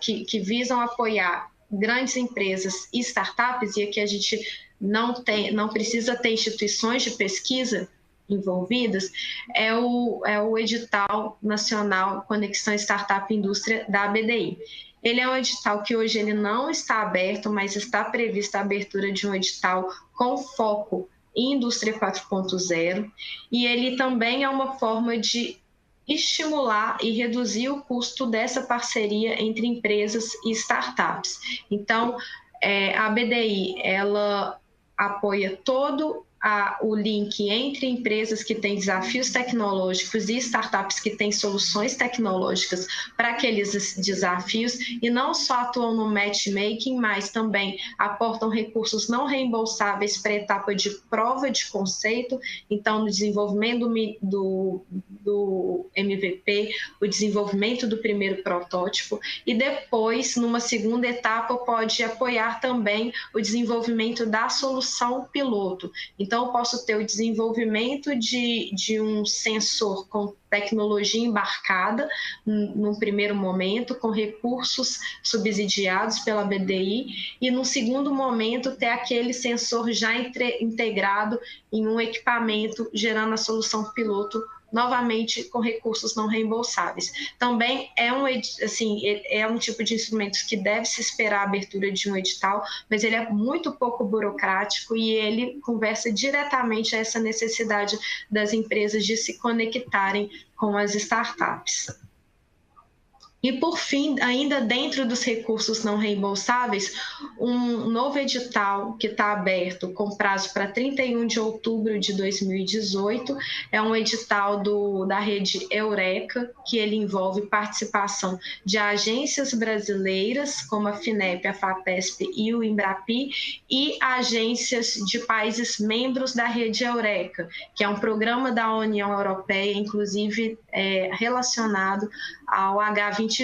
que visam apoiar grandes empresas e startups, e aqui a gente não precisa ter instituições de pesquisa envolvidas, é o edital nacional Conexão Startup Indústria da ABDI. Ele é um edital que hoje ele não está aberto, mas está prevista a abertura de um edital com foco em indústria 4.0, e ele também é uma forma de estimular e reduzir o custo dessa parceria entre empresas e startups. Então, a ABDI, ela apoia todo o link entre empresas que têm desafios tecnológicos e startups que têm soluções tecnológicas para aqueles desafios, e não só atuam no matchmaking, mas também aportam recursos não reembolsáveis para a etapa de prova de conceito, então no desenvolvimento do MVP, o desenvolvimento do primeiro protótipo, e depois, numa segunda etapa, pode apoiar também o desenvolvimento da solução piloto. Então, eu posso ter o desenvolvimento de um sensor com tecnologia embarcada, num primeiro momento, com recursos subsidiados pela BDI, e num segundo momento ter aquele sensor já integrado em um equipamento, gerando a solução piloto novamente com recursos não reembolsáveis. Também é um tipo de instrumentos que deve se esperar a abertura de um edital, mas ele é muito pouco burocrático e ele conversa diretamente a essa necessidade das empresas de se conectarem com as startups. E, por fim, ainda dentro dos recursos não reembolsáveis, um novo edital que está aberto com prazo para 31 de outubro de 2018, é um edital da rede Eureka, que ele envolve participação de agências brasileiras, como a FINEP, a FAPESP e o Embrapi, e agências de países membros da rede Eureka, que é um programa da União Europeia, inclusive relacionado ao H2020.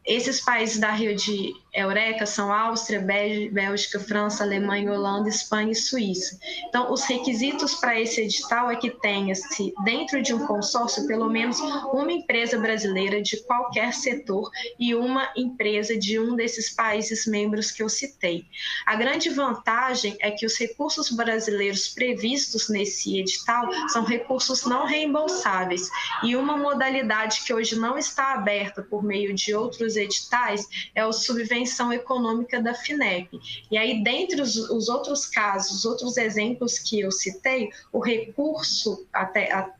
Esses países da rede Eureka são Áustria, Bélgica, França, Alemanha, Holanda, Espanha e Suíça. Então, os requisitos para esse edital é que tenha-se, dentro de um consórcio, pelo menos uma empresa brasileira de qualquer setor e uma empresa de um desses países membros que eu citei. A grande vantagem é que os recursos brasileiros previstos nesse edital são recursos não reembolsáveis, e uma modalidade que hoje não está aberta por meio de outros editais é a subvenção econômica da FINEP. E aí, dentre os outros casos, os outros exemplos que eu citei, o recurso,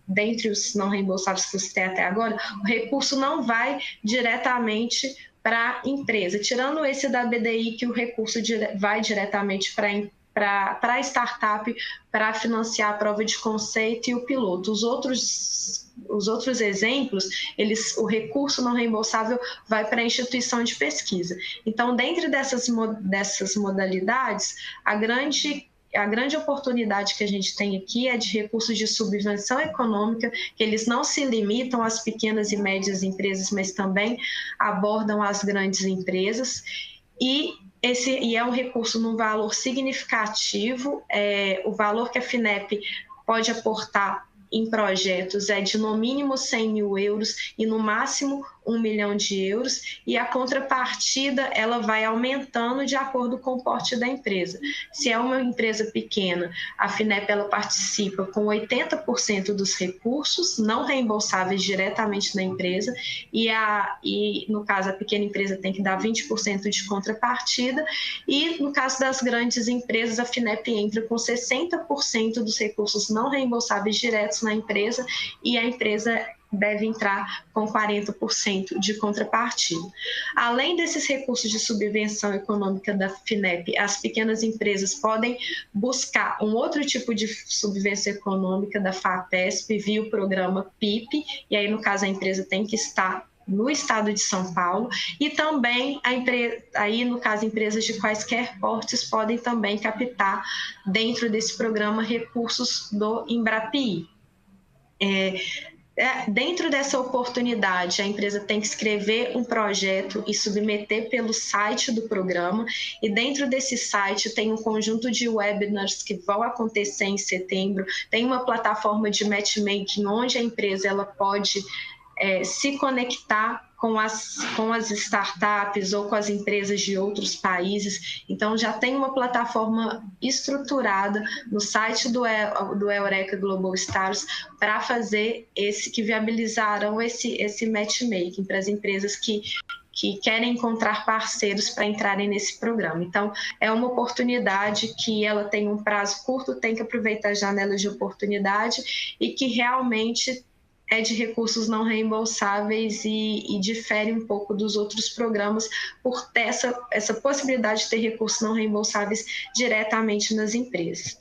dentre os não reembolsáveis que eu citei até agora, o recurso não vai diretamente para a empresa, tirando esse da BDI, que o recurso vai diretamente para a startup para financiar a prova de conceito e o piloto. Os outros exemplos, o recurso não reembolsável vai para a instituição de pesquisa. Então, dentro dessas modalidades, a grande oportunidade que a gente tem aqui é de recursos de subvenção econômica, que eles não se limitam às pequenas e médias empresas, mas também abordam as grandes empresas. E é um recurso num valor significativo. O valor que a FINEP pode aportar em projetos é de no mínimo 100 mil euros e no máximo 1 milhão de euros, e a contrapartida ela vai aumentando de acordo com o porte da empresa. Se é uma empresa pequena, a FINEP ela participa com 80% dos recursos não reembolsáveis diretamente da empresa, e no caso a pequena empresa tem que dar 20% de contrapartida, e no caso das grandes empresas a FINEP entra com 60% dos recursos não reembolsáveis diretos na empresa, e a empresa deve entrar com 40% de contrapartida. Além desses recursos de subvenção econômica da FINEP, as pequenas empresas podem buscar um outro tipo de subvenção econômica da FAPESP via o programa PIP, e aí, no caso, a empresa tem que estar no estado de São Paulo, e também, aí, no caso, empresas de quaisquer portes podem também captar dentro desse programa recursos do Embrapi. Dentro dessa oportunidade, a empresa tem que escrever um projeto e submeter pelo site do programa, e dentro desse site tem um conjunto de webinars que vão acontecer em setembro, tem uma plataforma de matchmaking onde a empresa ela pode se conectar com as startups ou com as empresas de outros países. Então, já tem uma plataforma estruturada no site do Eureka Global Stars para fazer que viabilizarão esse matchmaking para as empresas que querem encontrar parceiros para entrarem nesse programa. Então, é uma oportunidade que ela tem um prazo curto, tem que aproveitar as janelas de oportunidade e que realmente é de recursos não reembolsáveis e difere um pouco dos outros programas por ter essa possibilidade de ter recursos não reembolsáveis diretamente nas empresas.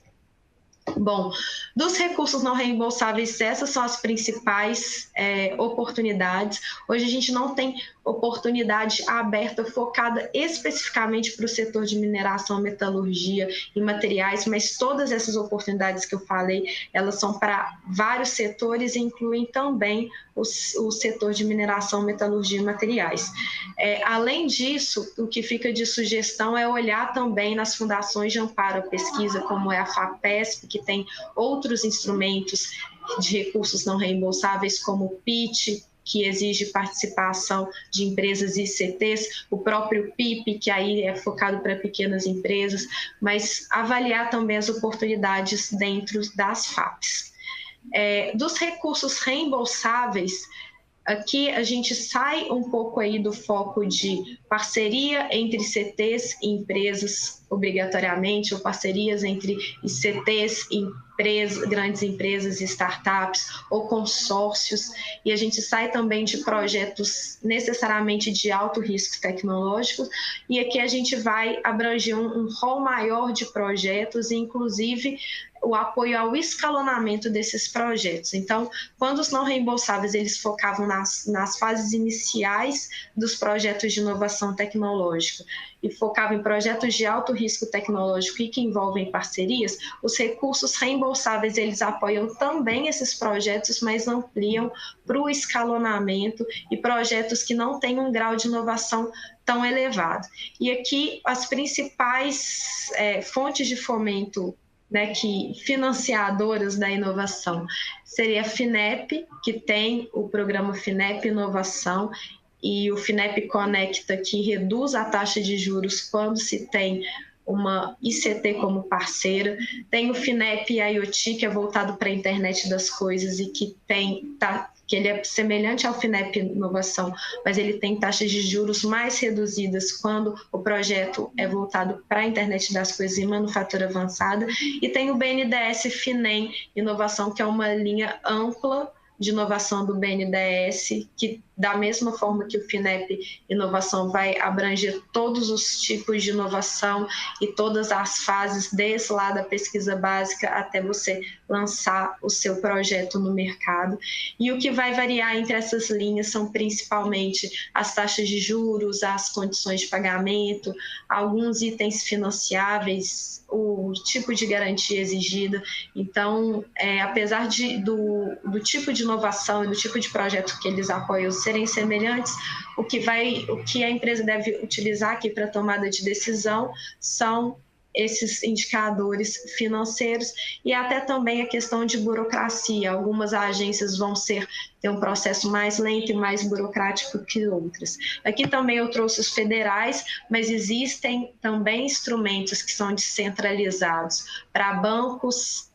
Bom, dos recursos não reembolsáveis, essas são as principais oportunidades. Hoje a gente não tem oportunidade aberta, focada especificamente para o setor de mineração, metalurgia e materiais, mas todas essas oportunidades que eu falei, elas são para vários setores e incluem também o setor de mineração, metalurgia e materiais. Além disso, o que fica de sugestão é olhar também nas fundações de amparo à pesquisa, como é a FAPESP, que tem outros instrumentos de recursos não reembolsáveis, como o PIT, que exige participação de empresas e ICTs, o próprio PIP, que aí é focado para pequenas empresas, mas avaliar também as oportunidades dentro das FAPs. Dos recursos reembolsáveis, aqui a gente sai um pouco aí do foco de parceria entre ICTs e empresas, obrigatoriamente, ou parcerias entre ICTs e grandes empresas e startups, ou consórcios, e a gente sai também de projetos necessariamente de alto risco tecnológico, e aqui a gente vai abranger um rol maior de projetos, inclusive o apoio ao escalonamento desses projetos. Então, quando os não reembolsáveis eles focavam nas fases iniciais dos projetos de inovação tecnológica e focavam em projetos de alto risco tecnológico e que envolvem parcerias, os recursos reembolsáveis eles apoiam também esses projetos, mas ampliam para o escalonamento e projetos que não têm um grau de inovação tão elevado. E aqui as principais fontes de fomento, que financiadoras da inovação seria a FINEP, que tem o programa FINEP Inovação, e o FINEP Conecta, que reduz a taxa de juros quando se tem uma ICT como parceira. Tem o FINEP IoT, que é voltado para a internet das coisas e que ele é semelhante ao FINEP Inovação, mas ele tem taxas de juros mais reduzidas quando o projeto é voltado para a internet das coisas e manufatura avançada. E tem o BNDES FINEM Inovação, que é uma linha ampla de inovação do BNDES, que da mesma forma que o FINEP Inovação vai abranger todos os tipos de inovação e todas as fases, desde lá da pesquisa básica até você lançar o seu projeto no mercado. E o que vai variar entre essas linhas são principalmente as taxas de juros, as condições de pagamento, alguns itens financiáveis, o tipo de garantia exigida. Então, apesar do tipo de inovação e do tipo de projeto que eles apoiam serem semelhantes, o que a empresa deve utilizar aqui para tomada de decisão são esses indicadores financeiros e até também a questão de burocracia. Algumas agências vão ter um processo mais lento e mais burocrático que outras. Aqui também eu trouxe os federais, mas existem também instrumentos que são descentralizados para bancos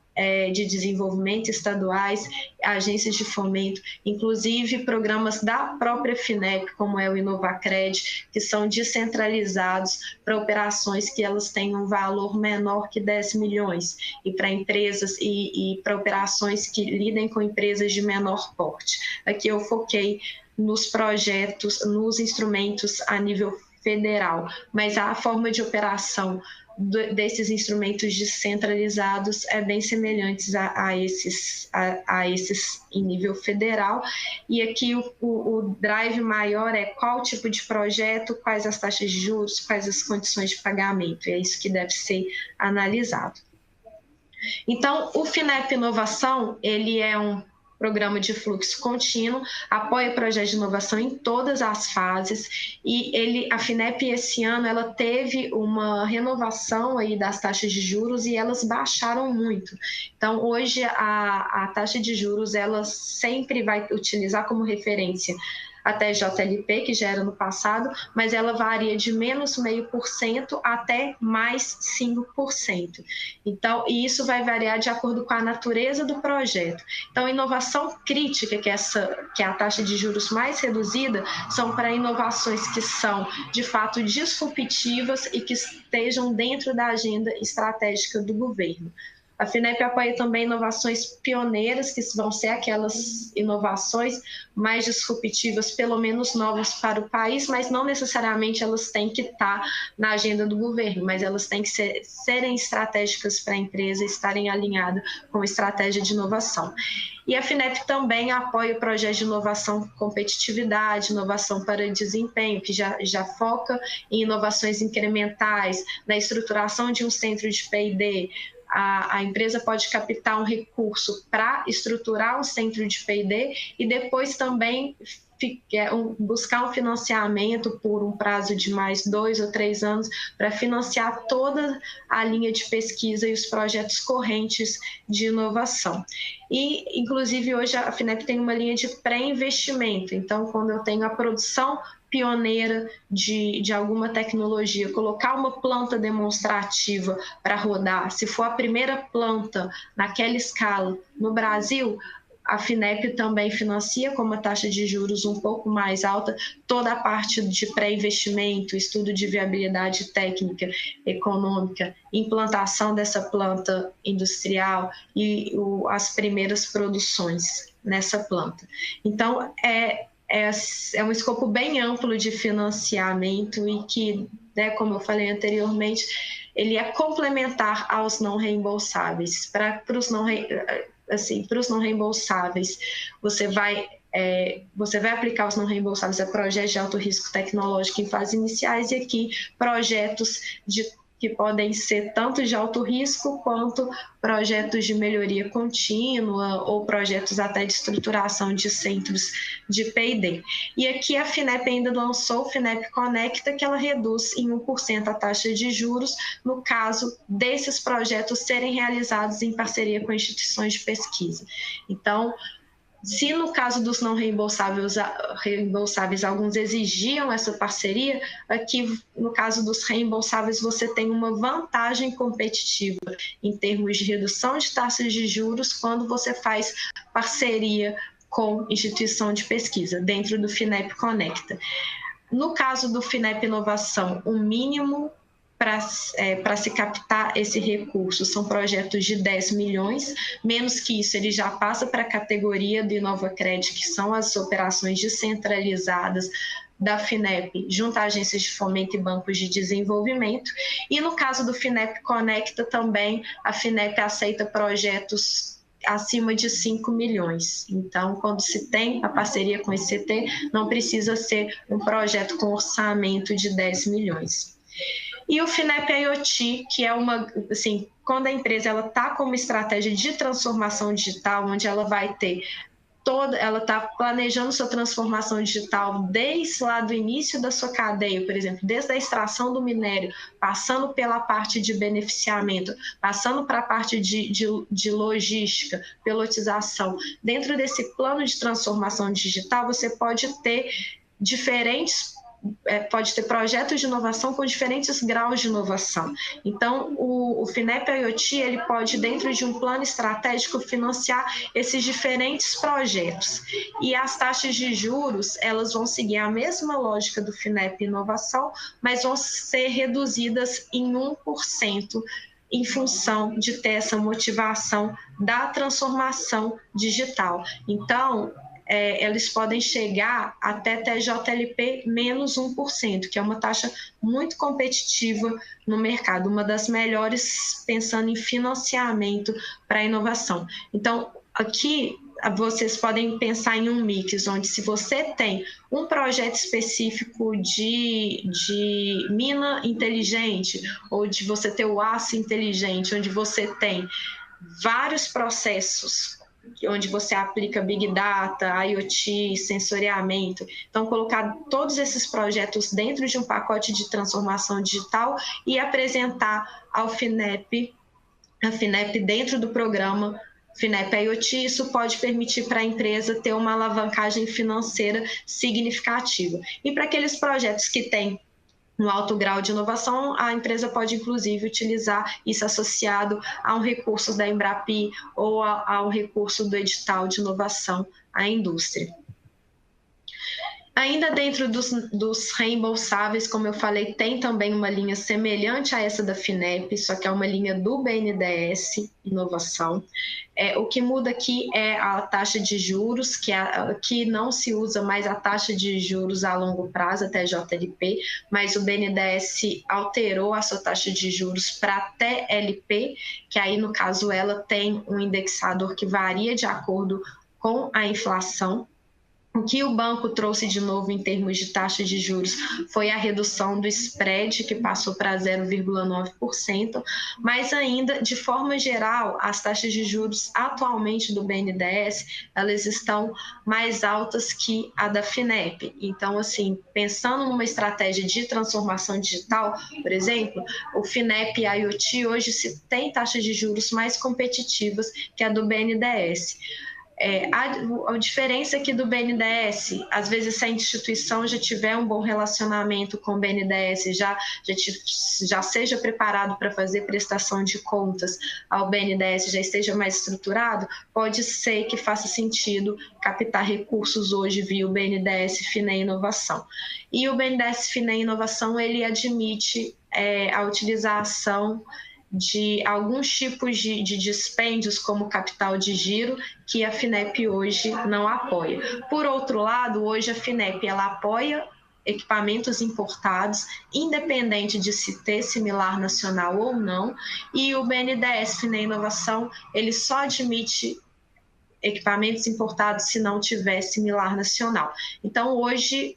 de desenvolvimento estaduais, agências de fomento, inclusive programas da própria FINEP, como é o Inovacred, que são descentralizados para operações que elas têm um valor menor que 10 milhões, e para empresas e para operações que lidem com empresas de menor porte. Aqui eu foquei nos projetos, nos instrumentos a nível federal, mas a forma de operação desses instrumentos descentralizados é bem semelhantes a esses em nível federal. E aqui o drive maior é qual tipo de projeto, quais as taxas de juros, quais as condições de pagamento. É isso que deve ser analisado. Então, o FINEP Inovação, ele é um programa de fluxo contínuo, apoia projetos de inovação em todas as fases, e a FINEP esse ano ela teve uma renovação aí das taxas de juros e elas baixaram muito. Então, hoje a taxa de juros ela sempre vai utilizar como referência a TJLP, que já era no passado, mas ela varia de menos 0,5% até mais 5%. Então, e isso vai variar de acordo com a natureza do projeto. Então, inovação crítica, que é a taxa de juros mais reduzida, são para inovações que são, de fato, disruptivas e que estejam dentro da agenda estratégica do governo. A FINEP apoia também inovações pioneiras, que vão ser aquelas inovações mais disruptivas, pelo menos novas para o país, mas não necessariamente elas têm que estar na agenda do governo, mas elas têm que serem estratégicas para a empresa, estarem alinhadas com a estratégia de inovação. E a FINEP também apoia o projeto de inovação competitividade, inovação para desempenho, que já foca em inovações incrementais, na estruturação de um centro de P&D. A empresa pode captar um recurso para estruturar um centro de P&D e depois também buscar um financiamento por um prazo de mais 2 ou 3 anos para financiar toda a linha de pesquisa e os projetos correntes de inovação. E, inclusive, hoje a FINEP tem uma linha de pré-investimento. Então, quando eu tenho a produção pioneira de alguma tecnologia, colocar uma planta demonstrativa para rodar, se for a primeira planta naquela escala no Brasil, a FINEP também financia com uma taxa de juros um pouco mais alta toda a parte de pré-investimento, estudo de viabilidade técnica, econômica, implantação dessa planta industrial e as primeiras produções nessa planta. Então, é um escopo bem amplo de financiamento e que, né, como eu falei anteriormente, ele é complementar aos não reembolsáveis. Para os não reembolsáveis, você vai aplicar os não reembolsáveis a projetos de alto risco tecnológico em fases iniciais e aqui projetos que podem ser tanto de alto risco quanto projetos de melhoria contínua ou projetos até de estruturação de centros de P&D. E aqui a FINEP ainda lançou o FINEP Conecta, que ela reduz em 1% a taxa de juros no caso desses projetos serem realizados em parceria com instituições de pesquisa. Então, se no caso dos não reembolsáveis, alguns exigiam essa parceria, aqui no caso dos reembolsáveis você tem uma vantagem competitiva em termos de redução de taxas de juros quando você faz parceria com instituição de pesquisa, dentro do FINEP Conecta. No caso do FINEP Inovação, o mínimo para se captar esse recurso são projetos de 10 milhões, menos que isso ele já passa para a categoria do Inovacred, que são as operações descentralizadas da FINEP, junto a agências de fomento e bancos de desenvolvimento. E no caso do FINEP Conecta também, a FINEP aceita projetos acima de 5 milhões. Então, quando se tem a parceria com o ICT, não precisa ser um projeto com orçamento de 10 milhões. E o FINEP IoT, que é quando a empresa está com uma estratégia de transformação digital, onde ela vai ter ela está planejando sua transformação digital desde lá do início da sua cadeia, por exemplo, desde a extração do minério, passando pela parte de beneficiamento, passando para a parte de logística, pilotização. Dentro desse plano de transformação digital, você pode ter diferentes pode ter projetos de inovação com diferentes graus de inovação. Então, o FINEP IoT ele pode, dentro de um plano estratégico, financiar esses diferentes projetos. E as taxas de juros, elas vão seguir a mesma lógica do FINEP Inovação, mas vão ser reduzidas em 1%, em função de ter essa motivação da transformação digital. Então, eles podem chegar até TJLP menos 1%, que é uma taxa muito competitiva no mercado, uma das melhores pensando em financiamento para a inovação. Então, aqui vocês podem pensar em um mix, onde se você tem um projeto específico de mina inteligente, ou de você ter o aço inteligente, onde você tem vários processos, onde você aplica Big Data, IoT, sensoriamento. Então, colocar todos esses projetos dentro de um pacote de transformação digital e apresentar ao FINEP, a FINEP dentro do programa FINEP IoT, isso pode permitir para a empresa ter uma alavancagem financeira significativa. E para aqueles projetos que têm um alto grau de inovação, a empresa pode, inclusive, utilizar isso associado a um recurso da Embrapi ou a um recurso do edital de inovação à indústria. Ainda dentro dos reembolsáveis, como eu falei, tem também uma linha semelhante a essa da FINEP, só que é uma linha do BNDES Inovação. O que muda aqui é a taxa de juros, que não se usa mais a taxa de juros a longo prazo, até TJLP, mas o BNDES alterou a sua taxa de juros para TLP, que aí, no caso, ela tem um indexador que varia de acordo com a inflação. O que o banco trouxe de novo em termos de taxa de juros foi a redução do spread, que passou para 0,9%, mas ainda, de forma geral, as taxas de juros atualmente do BNDES, elas estão mais altas que a da FINEP. Então, assim, pensando numa estratégia de transformação digital, por exemplo, o FINEP IoT hoje tem taxas de juros mais competitivas que a do BNDES. A diferença aqui do BNDES, às vezes se a instituição já tiver um bom relacionamento com o BNDES, já seja preparado para fazer prestação de contas ao BNDES, já esteja mais estruturado, pode ser que faça sentido captar recursos hoje via o BNDES FINEM Inovação. E o BNDES FINEM Inovação, ele admite a utilização de alguns tipos de dispêndios, como capital de giro, que a FINEP hoje não apoia. Por outro lado, hoje a FINEP ela apoia equipamentos importados, independente de se ter similar nacional ou não, e o BNDES FINEM Inovação, ele só admite equipamentos importados se não tiver similar nacional. Então, hoje,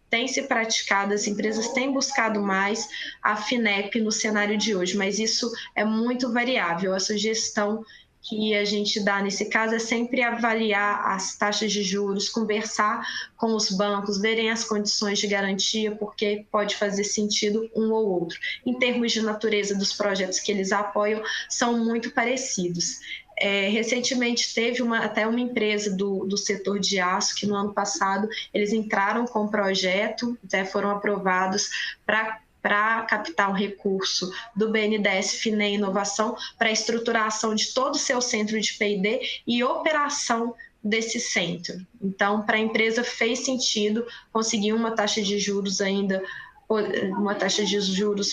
tem se praticado, as empresas têm buscado mais a FINEP no cenário de hoje, mas isso é muito variável. A sugestão que a gente dá nesse caso é sempre avaliar as taxas de juros, conversar com os bancos, verem as condições de garantia, porque pode fazer sentido um ou outro. Em termos de natureza dos projetos que eles apoiam, são muito parecidos. Recentemente teve até uma empresa do setor de aço que no ano passado eles entraram com um projeto, foram aprovados para captar um recurso do BNDES FINEM Inovação para a estruturação de todo o seu centro de P&D e operação desse centro. Então, para a empresa fez sentido conseguir uma taxa de juros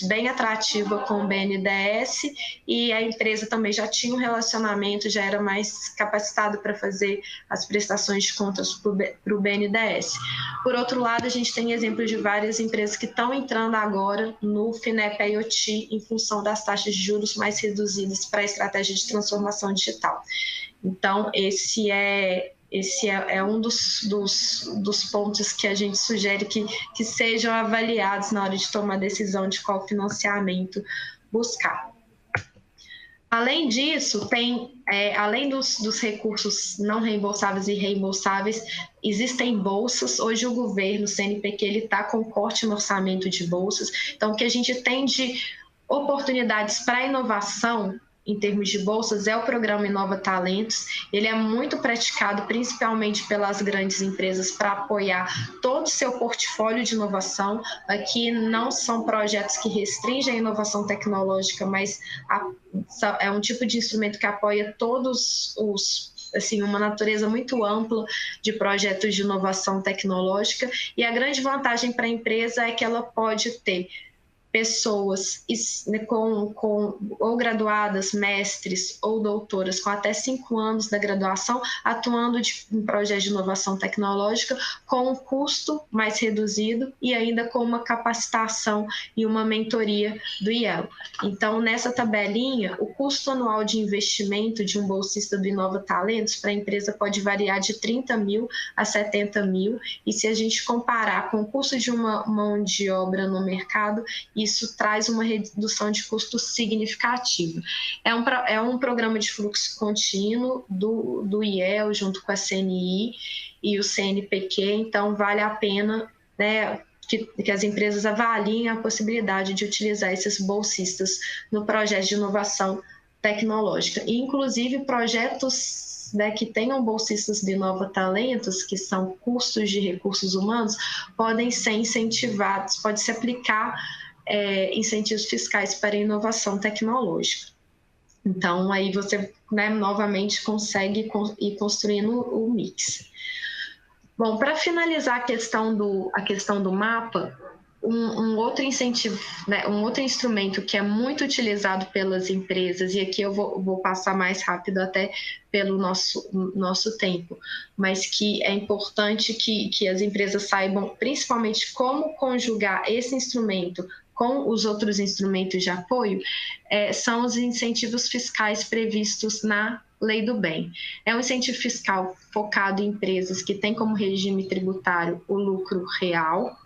bem atrativa com o BNDES, e a empresa também já tinha um relacionamento, já era mais capacitada para fazer as prestações de contas para o BNDES. Por outro lado, a gente tem exemplos de várias empresas que estão entrando agora no FINEP IoT em função das taxas de juros mais reduzidas para a estratégia de transformação digital. Então, esse é um dos pontos que a gente sugere que sejam avaliados na hora de tomar a decisão de qual financiamento buscar. Além disso, além dos recursos não reembolsáveis e reembolsáveis, existem bolsas. Hoje o governo, o CNPq, ele está com corte no orçamento de bolsas. Então, o que a gente tem de oportunidades para inovação em termos de bolsas é o programa Inova Talentos. Ele é muito praticado principalmente pelas grandes empresas para apoiar todo o seu portfólio de inovação. Aqui não são projetos que restringem a inovação tecnológica, mas é um tipo de instrumento que apoia todos assim, uma natureza muito ampla de projetos de inovação tecnológica, e a grande vantagem para a empresa é que ela pode ter pessoas ou graduadas, mestres ou doutoras com até 5 anos da graduação atuando em projetos de inovação tecnológica com um custo mais reduzido e ainda com uma capacitação e uma mentoria do IEL. Então, nessa tabelinha, o custo anual de investimento de um bolsista do Inova Talentos para a empresa pode variar de 30 mil a 70 mil, e se a gente comparar com o custo de uma mão de obra no mercado, isso traz uma redução de custo significativa. É um programa de fluxo contínuo do IEL junto com a CNI e o CNPq, então vale a pena, né, que as empresas avaliem a possibilidade de utilizar esses bolsistas no projeto de inovação tecnológica. E, inclusive, projetos, né, que tenham bolsistas de Inova Talentos, que são cursos de recursos humanos, podem ser incentivados, pode se aplicar incentivos fiscais para inovação tecnológica. Então, aí você, né, novamente consegue ir construindo o mix. Bom, para finalizar a questão do mapa, um outro incentivo, né, um outro instrumento que é muito utilizado pelas empresas, e aqui eu vou passar mais rápido até pelo nosso tempo, mas que é importante que as empresas saibam principalmente como conjugar esse instrumento com os outros instrumentos de apoio, são os incentivos fiscais previstos na Lei do Bem. É um incentivo fiscal focado em empresas que têm como regime tributário o lucro real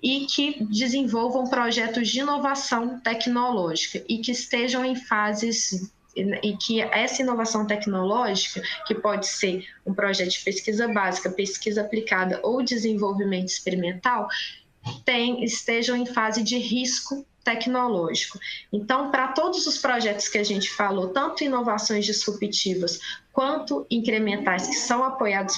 e que desenvolvam projetos de inovação tecnológica e que estejam em fases, e que essa inovação tecnológica, que pode ser um projeto de pesquisa básica, pesquisa aplicada ou desenvolvimento experimental, estejam em fase de risco tecnológico. Então, para todos os projetos que a gente falou, tanto inovações disruptivas quanto incrementais, que são apoiados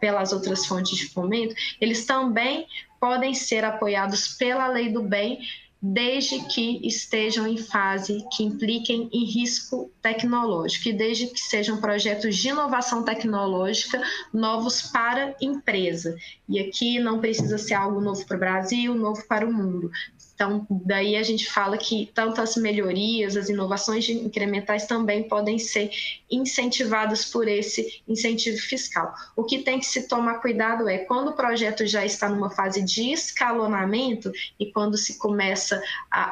pelas outras fontes de fomento, eles também podem ser apoiados pela Lei do Bem, desde que estejam em fase que impliquem em risco tecnológico e desde que sejam projetos de inovação tecnológica novos para a empresa. E aqui não precisa ser algo novo para o Brasil, novo para o mundo. Então, daí a gente fala que tanto as melhorias, as inovações incrementais também podem ser incentivadas por esse incentivo fiscal. O que tem que se tomar cuidado é quando o projeto já está numa fase de escalonamento e quando se começa,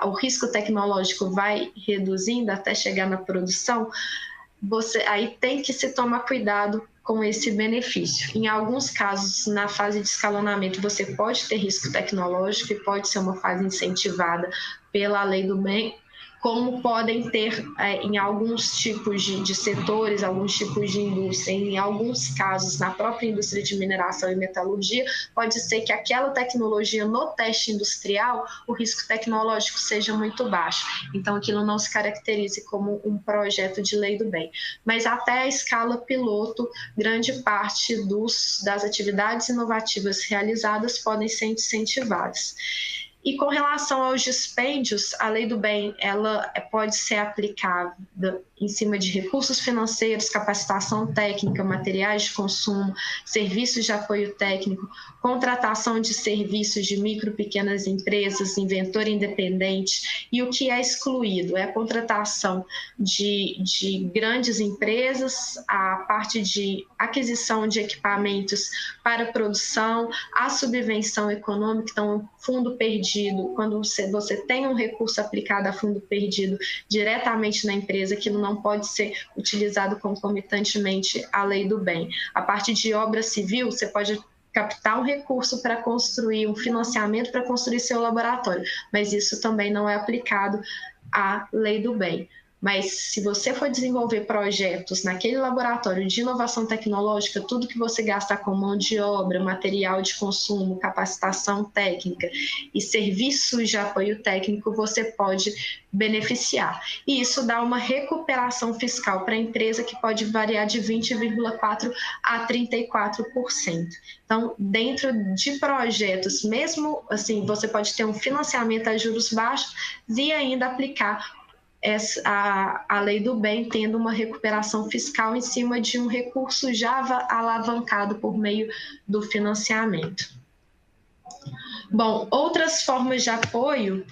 o risco tecnológico vai reduzindo até chegar na produção, aí tem que se tomar cuidado com esse benefício. Em alguns casos, na fase de escalonamento, você pode ter risco tecnológico e pode ser uma fase incentivada pela Lei do Bem, como podem ter em alguns tipos de setores, alguns tipos de indústria, em alguns casos, na própria indústria de mineração e metalurgia, pode ser que aquela tecnologia no teste industrial, o risco tecnológico seja muito baixo. Então, aquilo não se caracterize como um projeto de Lei do Bem. Mas até a escala piloto, grande parte das atividades inovativas realizadas podem ser incentivadas. E com relação aos dispêndios, a Lei do Bem ela pode ser aplicada em cima de recursos financeiros, capacitação técnica, materiais de consumo, serviços de apoio técnico, contratação de serviços de micro e pequenas empresas, inventor independente. E o que é excluído é a contratação de grandes empresas, a parte de aquisição de equipamentos para produção, a subvenção econômica, então fundo perdido, quando você tem um recurso aplicado a fundo perdido diretamente na empresa, aquilo não pode ser utilizado concomitantemente à Lei do Bem. A parte de obra civil, você pode captar um recurso para construir, um financiamento para construir seu laboratório, mas isso também não é aplicado à Lei do Bem. Mas se você for desenvolver projetos naquele laboratório de inovação tecnológica, tudo que você gasta com mão de obra, material de consumo, capacitação técnica e serviços de apoio técnico, você pode beneficiar. E isso dá uma recuperação fiscal para a empresa que pode variar de 20,4% a 34%. Então, dentro de projetos, mesmo assim, você pode ter um financiamento a juros baixos e ainda aplicar a lei do bem, tendo uma recuperação fiscal em cima de um recurso já alavancado por meio do financiamento. Bom, outras formas de apoio,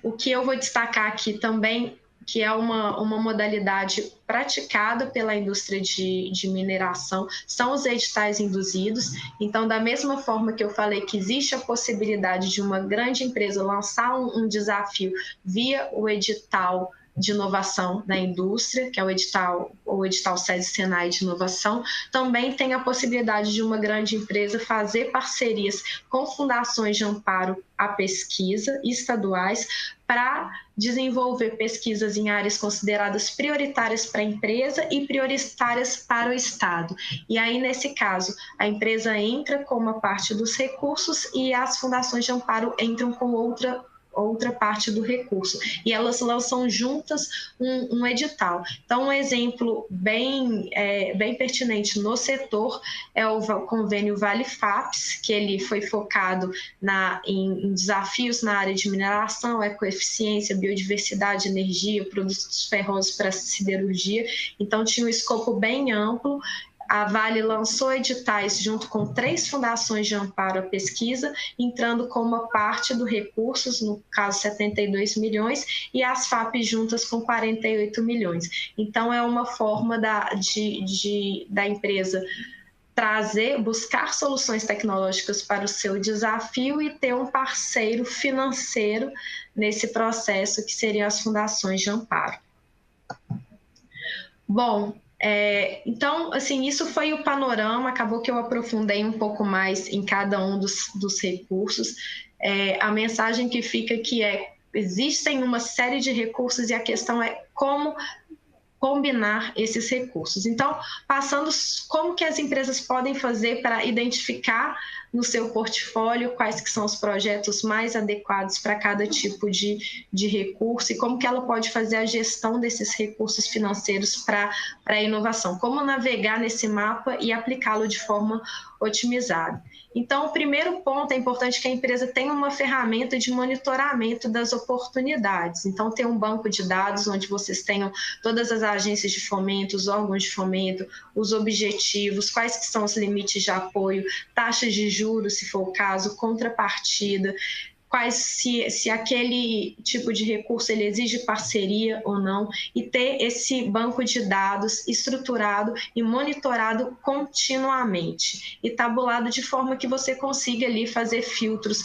o que eu vou destacar aqui também, que é uma modalidade praticada pela indústria de mineração, são os editais induzidos. Então, da mesma forma que eu falei que existe a possibilidade de uma grande empresa lançar um desafio via o edital de inovação da indústria, que é o edital SESI-Senai de inovação, também tem a possibilidade de uma grande empresa fazer parcerias com fundações de amparo à pesquisa estaduais para desenvolver pesquisas em áreas consideradas prioritárias para a empresa e prioritárias para o Estado. E aí, nesse caso, a empresa entra com uma parte dos recursos e as fundações de amparo entram com outra parte do recurso, e elas lançam juntas um edital. Então, um exemplo bem pertinente no setor é o convênio Vale FAPES, que ele foi focado em desafios na área de mineração, ecoeficiência, biodiversidade, energia, produtos ferrosos para siderurgia. Então, tinha um escopo bem amplo. A Vale lançou editais junto com 3 fundações de amparo à pesquisa, entrando com uma parte do recursos, no caso 72 milhões, e as FAP juntas com 48 milhões. Então, é uma forma da empresa buscar soluções tecnológicas para o seu desafio e ter um parceiro financeiro nesse processo, que seriam as fundações de amparo. Bom, então, assim, isso foi o panorama. Acabou que eu aprofundei um pouco mais em cada um dos recursos. A mensagem que fica aqui existem uma série de recursos e a questão é como combinar esses recursos. Então, passando como que as empresas podem fazer para identificar no seu portfólio quais que são os projetos mais adequados para cada tipo de recurso e como que ela pode fazer a gestão desses recursos financeiros para a inovação. Como navegar nesse mapa e aplicá-lo de forma otimizada. Então, o primeiro ponto, é importante que a empresa tenha uma ferramenta de monitoramento das oportunidades. Então, ter um banco de dados onde vocês tenham todas as agências de fomento, os órgãos de fomento, os objetivos, quais que são os limites de apoio, taxas de juros, se for o caso, contrapartida, se aquele tipo de recurso ele exige parceria ou não, e ter esse banco de dados estruturado e monitorado continuamente e tabulado de forma que você consiga ali fazer filtros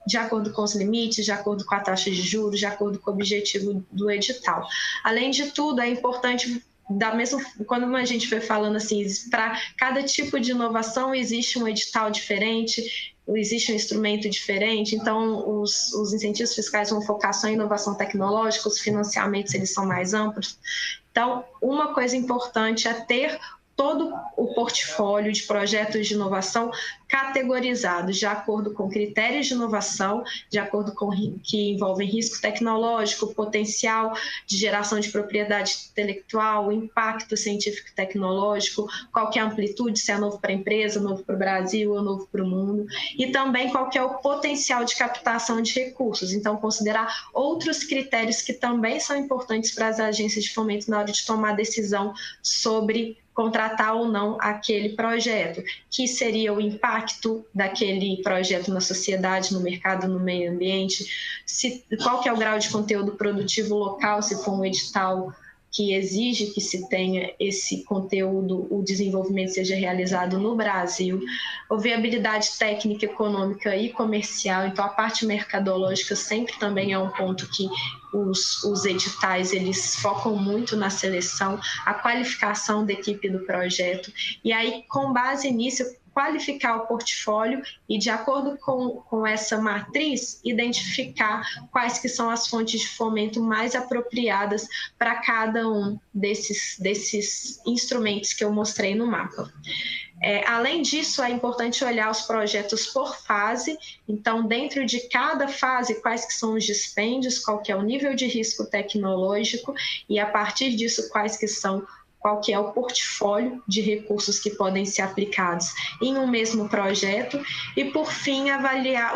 de acordo com os limites, de acordo com a taxa de juros, de acordo com o objetivo do edital. Além de tudo, é importante, quando a gente foi falando assim, para cada tipo de inovação existe um edital diferente, existe um instrumento diferente, então os incentivos fiscais vão focar só em inovação tecnológica, os financiamentos eles são mais amplos. Então, uma coisa importante é ter todo o portfólio de projetos de inovação categorizados de acordo com critérios de inovação, de acordo com que envolvem risco tecnológico, potencial de geração de propriedade intelectual, impacto científico e tecnológico, qual que é a amplitude, se é novo para a empresa, novo para o Brasil ou novo para o mundo, e também qual que é o potencial de captação de recursos. Então, considerar outros critérios que também são importantes para as agências de fomento na hora de tomar decisão sobre contratar ou não aquele projeto, que seria o impacto daquele projeto na sociedade, no mercado, no meio ambiente, qual que é o grau de conteúdo produtivo local, se for um edital que exige que se tenha esse conteúdo, o desenvolvimento seja realizado no Brasil, a viabilidade técnica, econômica e comercial. Então, a parte mercadológica sempre também é um ponto que os editais eles focam muito na seleção, a qualificação da equipe do projeto. E aí, com base nisso, qualificar o portfólio e, de acordo com essa matriz, identificar quais que são as fontes de fomento mais apropriadas para cada um desses instrumentos que eu mostrei no mapa. Além disso, é importante olhar os projetos por fase. Então, dentro de cada fase, quais que são os dispêndios, qual que é o nível de risco tecnológico e, a partir disso, qual que é o portfólio de recursos que podem ser aplicados em um mesmo projeto e, por fim,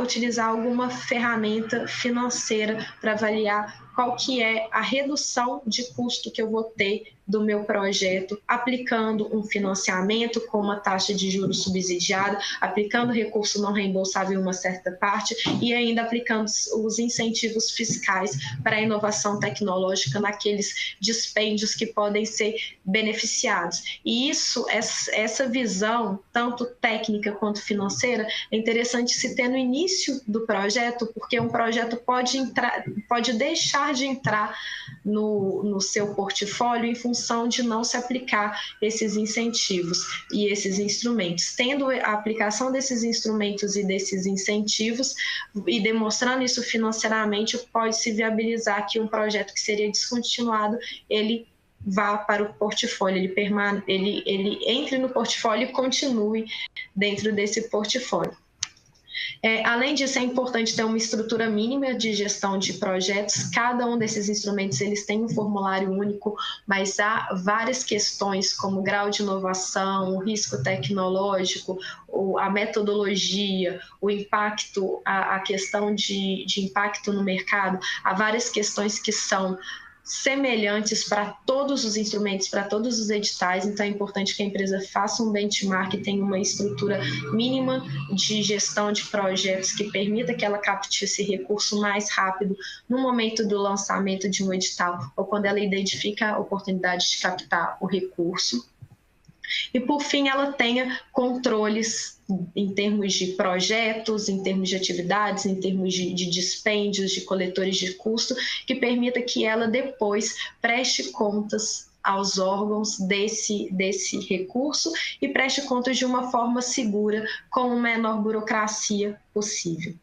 utilizar alguma ferramenta financeira para avaliar qual que é a redução de custo que eu vou ter do meu projeto, aplicando um financiamento com uma taxa de juros subsidiada, aplicando recurso não reembolsável em uma certa parte e ainda aplicando os incentivos fiscais para a inovação tecnológica naqueles dispêndios que podem ser beneficiados. E essa visão, tanto técnica quanto financeira, é interessante se ter no início do projeto, porque um projeto pode deixar de entrar no seu portfólio em função de não se aplicar esses incentivos e esses instrumentos. Tendo a aplicação desses instrumentos e desses incentivos e demonstrando isso financeiramente, pode-se viabilizar que um projeto que seria descontinuado, ele vá para o portfólio, ele entre no portfólio e continue dentro desse portfólio. Além disso, é importante ter uma estrutura mínima de gestão de projetos. Cada um desses instrumentos eles têm um formulário único, mas há várias questões como grau de inovação, o risco tecnológico, a metodologia, o impacto, a questão de impacto no mercado. Há várias questões que são semelhantes para todos os instrumentos, para todos os editais, então é importante que a empresa faça um benchmark e tenha uma estrutura mínima de gestão de projetos que permita que ela capte esse recurso mais rápido no momento do lançamento de um edital ou quando ela identifica a oportunidade de captar o recurso. E, por fim, ela tenha controles em termos de projetos, em termos de atividades, em termos de dispêndios, de coletores de custo, que permita que ela depois preste contas aos órgãos desse recurso e preste contas de uma forma segura, com a menor burocracia possível.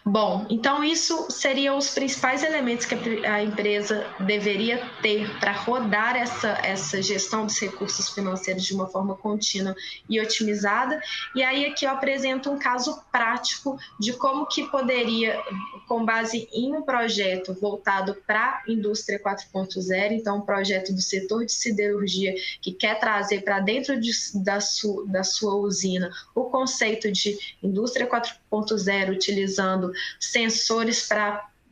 Bom, então isso seriam os principais elementos que a empresa deveria ter para rodar essa gestão dos recursos financeiros de uma forma contínua e otimizada. E aí aqui eu apresento um caso prático de como que poderia, com base em um projeto voltado para a indústria 4.0, então um projeto do setor de siderurgia que quer trazer para dentro da sua usina o conceito de indústria 4.0, utilizando sensores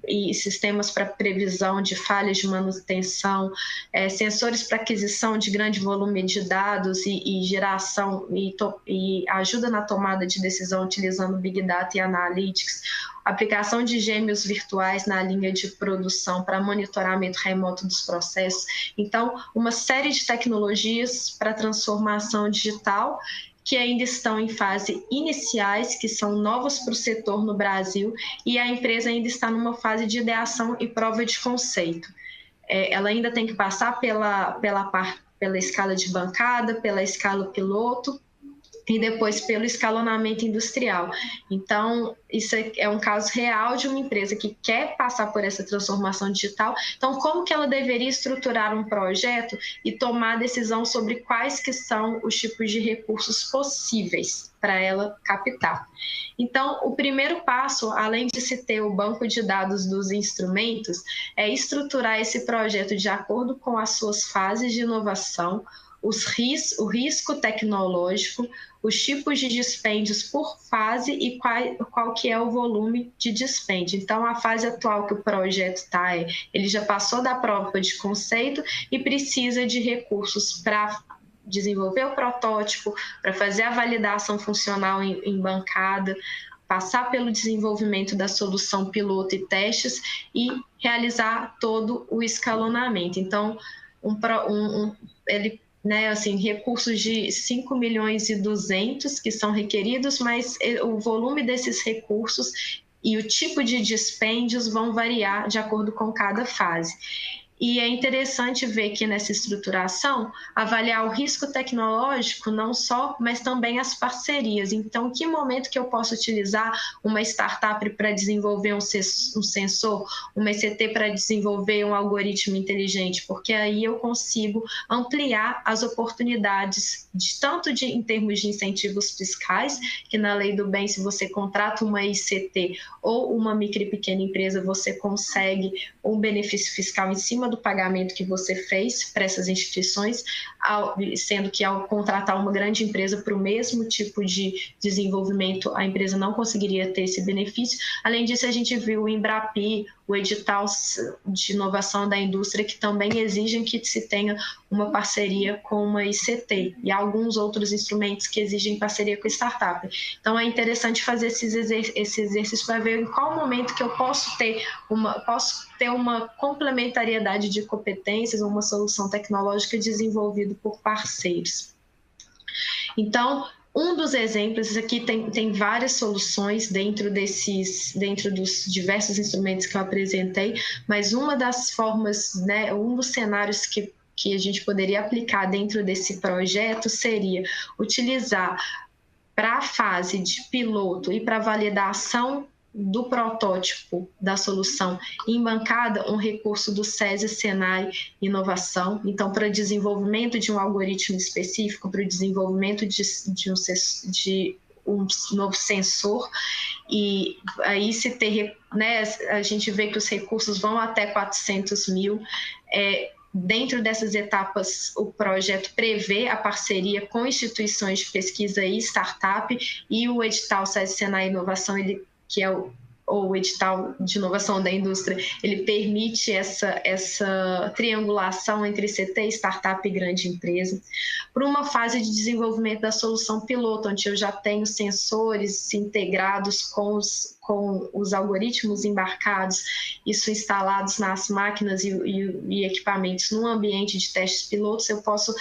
e sistemas para previsão de falhas de manutenção, sensores para aquisição de grande volume de dados e geração e ajuda na tomada de decisão utilizando Big Data e Analytics, aplicação de gêmeos virtuais na linha de produção para monitoramento remoto dos processos. Então, uma série de tecnologias para transformação digital que ainda estão em fase iniciais, que são novas para o setor no Brasil, e a empresa ainda está numa fase de ideação e prova de conceito. Ela ainda tem que passar pela escala de bancada, pela escala piloto, e depois pelo escalonamento industrial. Então, isso é um caso real de uma empresa que quer passar por essa transformação digital. Então, como que ela deveria estruturar um projeto e tomar decisão sobre quais que são os tipos de recursos possíveis para ela captar? Então, o primeiro passo, além de se ter o banco de dados dos instrumentos, é estruturar esse projeto de acordo com as suas fases de inovação, o risco tecnológico, os tipos de dispêndios por fase e qual que é o volume de dispêndio. Então, a fase atual que o projeto está, ele já passou da prova de conceito e precisa de recursos para desenvolver o protótipo, para fazer a validação funcional em bancada, passar pelo desenvolvimento da solução piloto e testes e realizar todo o escalonamento. Então, recursos de 5 milhões e 200 que são requeridos, mas o volume desses recursos e o tipo de dispêndios vão variar de acordo com cada fase. E é interessante ver que nessa estruturação, avaliar o risco tecnológico não só, mas também as parcerias. Então, que momento que eu posso utilizar uma startup para desenvolver um sensor, uma ECT para desenvolver um algoritmo inteligente? Porque aí eu consigo ampliar as oportunidades, em termos de incentivos fiscais, que na Lei do Bem, se você contrata uma ICT ou uma micro e pequena empresa, você consegue um benefício fiscal em cima do pagamento que você fez para essas instituições, sendo que ao contratar uma grande empresa para o mesmo tipo de desenvolvimento, a empresa não conseguiria ter esse benefício. Além disso, a gente viu o Embrapi, o edital de inovação da indústria, que também exigem que se tenha uma parceria com uma ICT e alguns outros instrumentos que exigem parceria com startup. Então, é interessante fazer esse exercício para ver em qual momento que eu posso ter uma complementariedade de competências ou uma solução tecnológica desenvolvida por parceiros. Então, um dos exemplos, aqui tem várias soluções dentro dos diversos instrumentos que eu apresentei, mas uma das formas, né, um dos cenários que a gente poderia aplicar dentro desse projeto seria utilizar para a fase de piloto e para validação do protótipo da solução em bancada, um recurso do SESI Senai Inovação. Então, para desenvolvimento de um algoritmo específico, para o desenvolvimento de um novo sensor, e aí a gente vê que os recursos vão até 400 mil. Dentro dessas etapas, o projeto prevê a parceria com instituições de pesquisa e startup, e o edital SESI Senai Inovação, que é o edital de inovação da indústria, ele permite essa triangulação entre CT, startup e grande empresa. Por uma fase de desenvolvimento da solução piloto, onde eu já tenho sensores integrados com os algoritmos embarcados, isso instalados nas máquinas e equipamentos num ambiente de testes pilotos, eu posso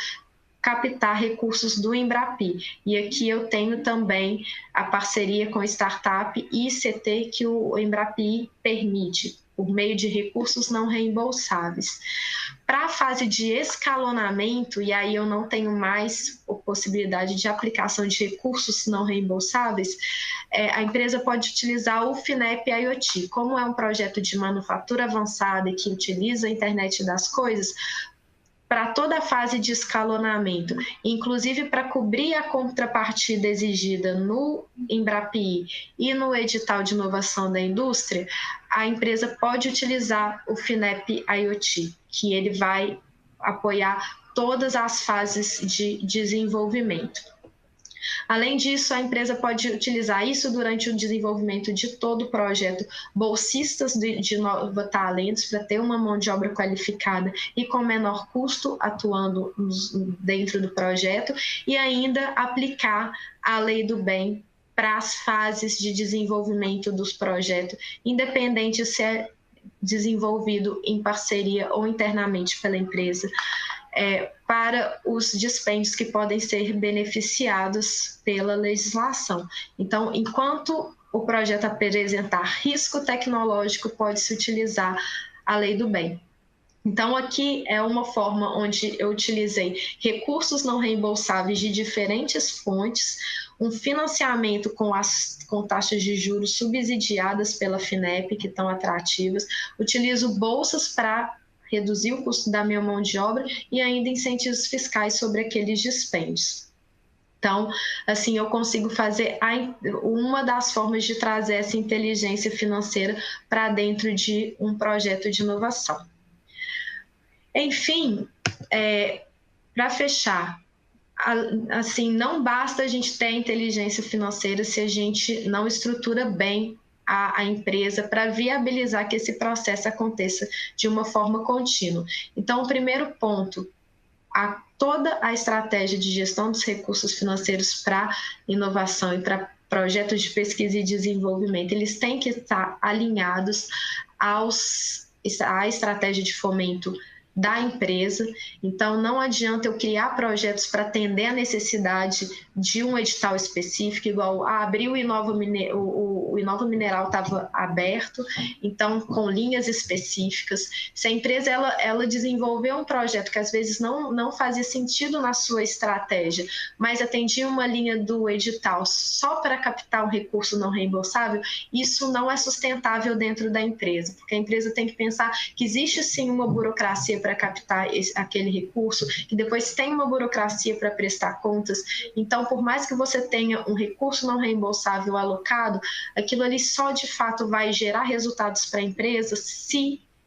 captar recursos do Embrapi. E aqui eu tenho também a parceria com startup e ICT que o Embrapi permite, por meio de recursos não reembolsáveis. Para a fase de escalonamento, e aí eu não tenho mais a possibilidade de aplicação de recursos não reembolsáveis, a empresa pode utilizar o FINEP IoT. Como é um projeto de manufatura avançada e que utiliza a internet das coisas, para toda a fase de escalonamento, inclusive para cobrir a contrapartida exigida no Embrapi e no edital de inovação da indústria, a empresa pode utilizar o FINEP IoT, que ele vai apoiar todas as fases de desenvolvimento. Além disso, a empresa pode utilizar isso durante o desenvolvimento de todo o projeto, bolsistas de Nova Talentos, para ter uma mão de obra qualificada e com menor custo atuando dentro do projeto, e ainda aplicar a Lei do Bem para as fases de desenvolvimento dos projetos, independente se é desenvolvido em parceria ou internamente pela empresa. Para os dispêndios que podem ser beneficiados pela legislação. Então, enquanto o projeto apresentar risco tecnológico, pode-se utilizar a Lei do Bem. Então, aqui é uma forma onde eu utilizei recursos não reembolsáveis de diferentes fontes, um financiamento com taxas de juros subsidiadas pela FINEP, que estão atrativas, utilizo bolsas para reduzir o custo da minha mão de obra e ainda incentivos fiscais sobre aqueles dispêndios. Então, assim, eu consigo fazer uma das formas de trazer essa inteligência financeira para dentro de um projeto de inovação. Enfim, para fechar, assim, não basta a gente ter a inteligência financeira se a gente não estrutura bem a empresa para viabilizar que esse processo aconteça de uma forma contínua. Então, o primeiro ponto, toda a estratégia de gestão dos recursos financeiros para inovação e para projetos de pesquisa e desenvolvimento, eles têm que estar alinhados à estratégia de fomento da empresa. Então, não adianta eu criar projetos para atender a necessidade de um edital específico, igual abriu o Inova Mineral estava aberto, então, com linhas específicas. Se a empresa ela desenvolveu um projeto que às vezes não fazia sentido na sua estratégia, mas atendia uma linha do edital só para captar um recurso não reembolsável, isso não é sustentável dentro da empresa, porque a empresa tem que pensar que existe sim uma burocracia para captar aquele recurso, que depois tem uma burocracia para prestar contas. Então, por mais que você tenha um recurso não reembolsável alocado, aquilo ali só de fato vai gerar resultados para a empresa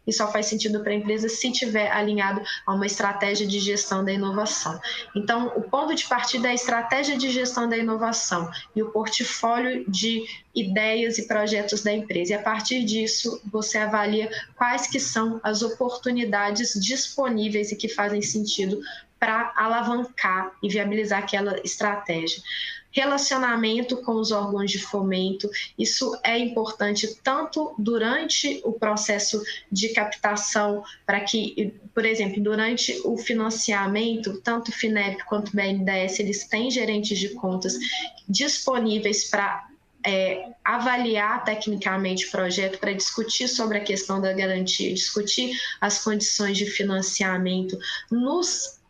e só faz sentido para a empresa se tiver alinhado a uma estratégia de gestão da inovação. Então, o ponto de partida é a estratégia de gestão da inovação e o portfólio de ideias e projetos da empresa. E a partir disso, você avalia quais que são as oportunidades disponíveis e que fazem sentido para alavancar e viabilizar aquela estratégia. Relacionamento com os órgãos de fomento, isso é importante tanto durante o processo de captação, para que, por exemplo, durante o financiamento, tanto o FINEP quanto o BNDES, eles têm gerentes de contas disponíveis para avaliar tecnicamente o projeto, para discutir sobre a questão da garantia, discutir as condições de financiamento nos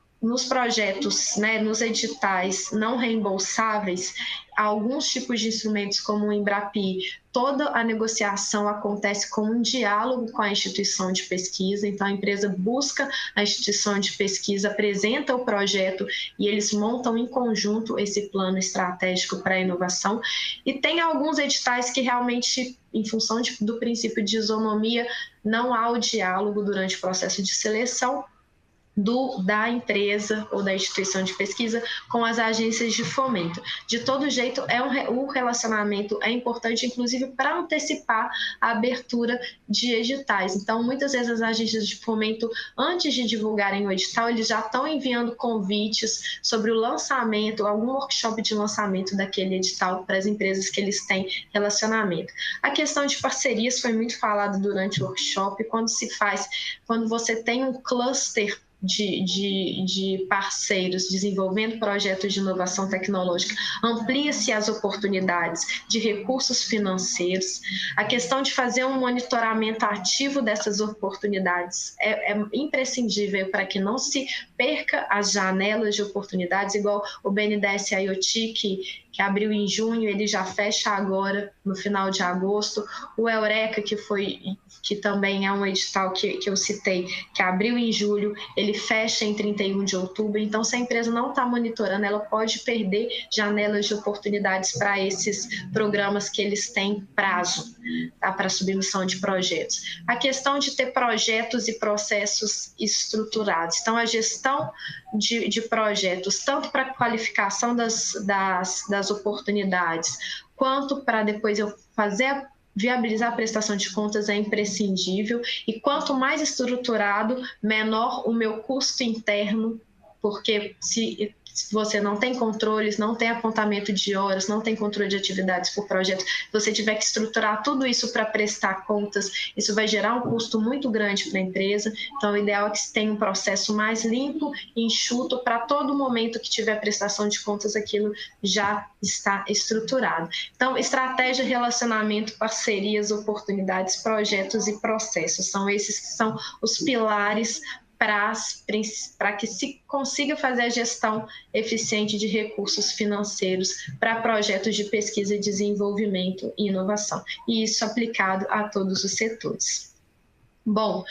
projetos, nos editais não reembolsáveis, alguns tipos de instrumentos como o Embrapi, toda a negociação acontece com um diálogo com a instituição de pesquisa, então a empresa busca a instituição de pesquisa, apresenta o projeto e eles montam em conjunto esse plano estratégico para a inovação. E tem alguns editais que realmente, em função do princípio de isonomia, não há o diálogo durante o processo de seleção da empresa ou da instituição de pesquisa com as agências de fomento. De todo jeito, o relacionamento é importante, inclusive, para antecipar a abertura de editais. Então, muitas vezes as agências de fomento, antes de divulgarem o edital, eles já estão enviando convites sobre o lançamento, algum workshop de lançamento daquele edital para as empresas que eles têm relacionamento. A questão de parcerias foi muito falada durante o workshop, quando você tem um cluster de parceiros desenvolvendo projetos de inovação tecnológica, amplia-se as oportunidades de recursos financeiros. A questão de fazer um monitoramento ativo dessas oportunidades é imprescindível para que não se perca as janelas de oportunidades, igual o BNDES IoT, que abriu em junho, ele já fecha agora no final de agosto. O Eureka, que também é um edital que eu citei, que abriu em julho, ele fecha em 31 de outubro. Então, se a empresa não está monitorando, ela pode perder janelas de oportunidades para esses programas que eles têm prazo, tá, para submissão de projetos. A questão de ter projetos e processos estruturados. Então, a gestão de projetos, tanto para a qualificação das oportunidades, quanto para depois eu viabilizar a prestação de contas é imprescindível, e quanto mais estruturado, menor o meu custo interno, porque se você não tem controles, não tem apontamento de horas, não tem controle de atividades por projeto, se você tiver que estruturar tudo isso para prestar contas, isso vai gerar um custo muito grande para a empresa. Então, o ideal é que se tenha um processo mais limpo e enxuto, para todo momento que tiver prestação de contas, aquilo já está estruturado. Então, estratégia, relacionamento, parcerias, oportunidades, projetos e processos, são esses que são os pilares para que se consiga fazer a gestão eficiente de recursos financeiros para projetos de pesquisa, desenvolvimento e inovação, e isso aplicado a todos os setores. Bom,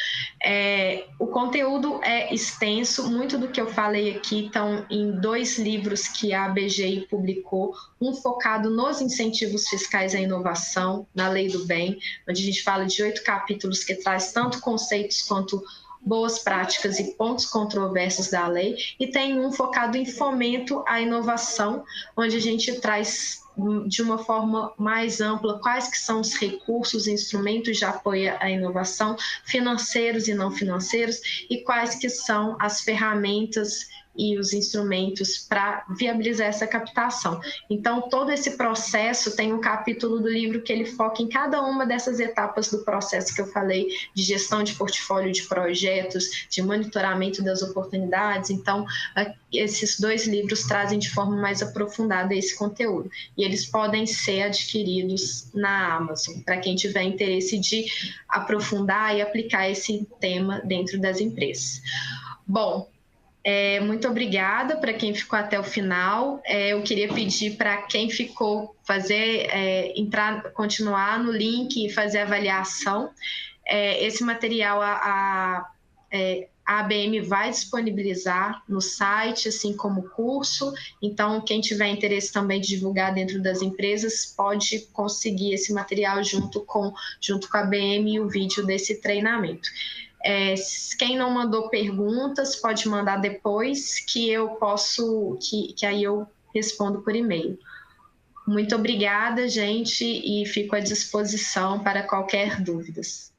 o conteúdo é extenso, muito do que eu falei aqui estão em 2 livros que a ABGI publicou, um focado nos incentivos fiscais à inovação, na Lei do Bem, onde a gente fala de 8 capítulos que traz tanto conceitos quanto boas práticas e pontos controversos da lei, e tem um focado em fomento à inovação, onde a gente traz de uma forma mais ampla quais que são os recursos e instrumentos de apoio à inovação, financeiros e não financeiros, e quais que são as ferramentas e os instrumentos para viabilizar essa captação. Então, todo esse processo tem um capítulo do livro que ele foca em cada uma dessas etapas do processo que eu falei, de gestão de portfólio de projetos, de monitoramento das oportunidades. Então, esses 2 livros trazem de forma mais aprofundada esse conteúdo. E eles podem ser adquiridos na Amazon, para quem tiver interesse de aprofundar e aplicar esse tema dentro das empresas. Bom, muito obrigada para quem ficou até o final. Eu queria pedir para quem ficou continuar no link e fazer a avaliação. Esse material a ABM vai disponibilizar no site, assim como o curso. Então, quem tiver interesse também de divulgar dentro das empresas, pode conseguir esse material junto com a ABM e o vídeo desse treinamento. Quem não mandou perguntas, pode mandar depois, que aí eu respondo por e-mail. Muito obrigada, gente, e fico à disposição para qualquer dúvidas.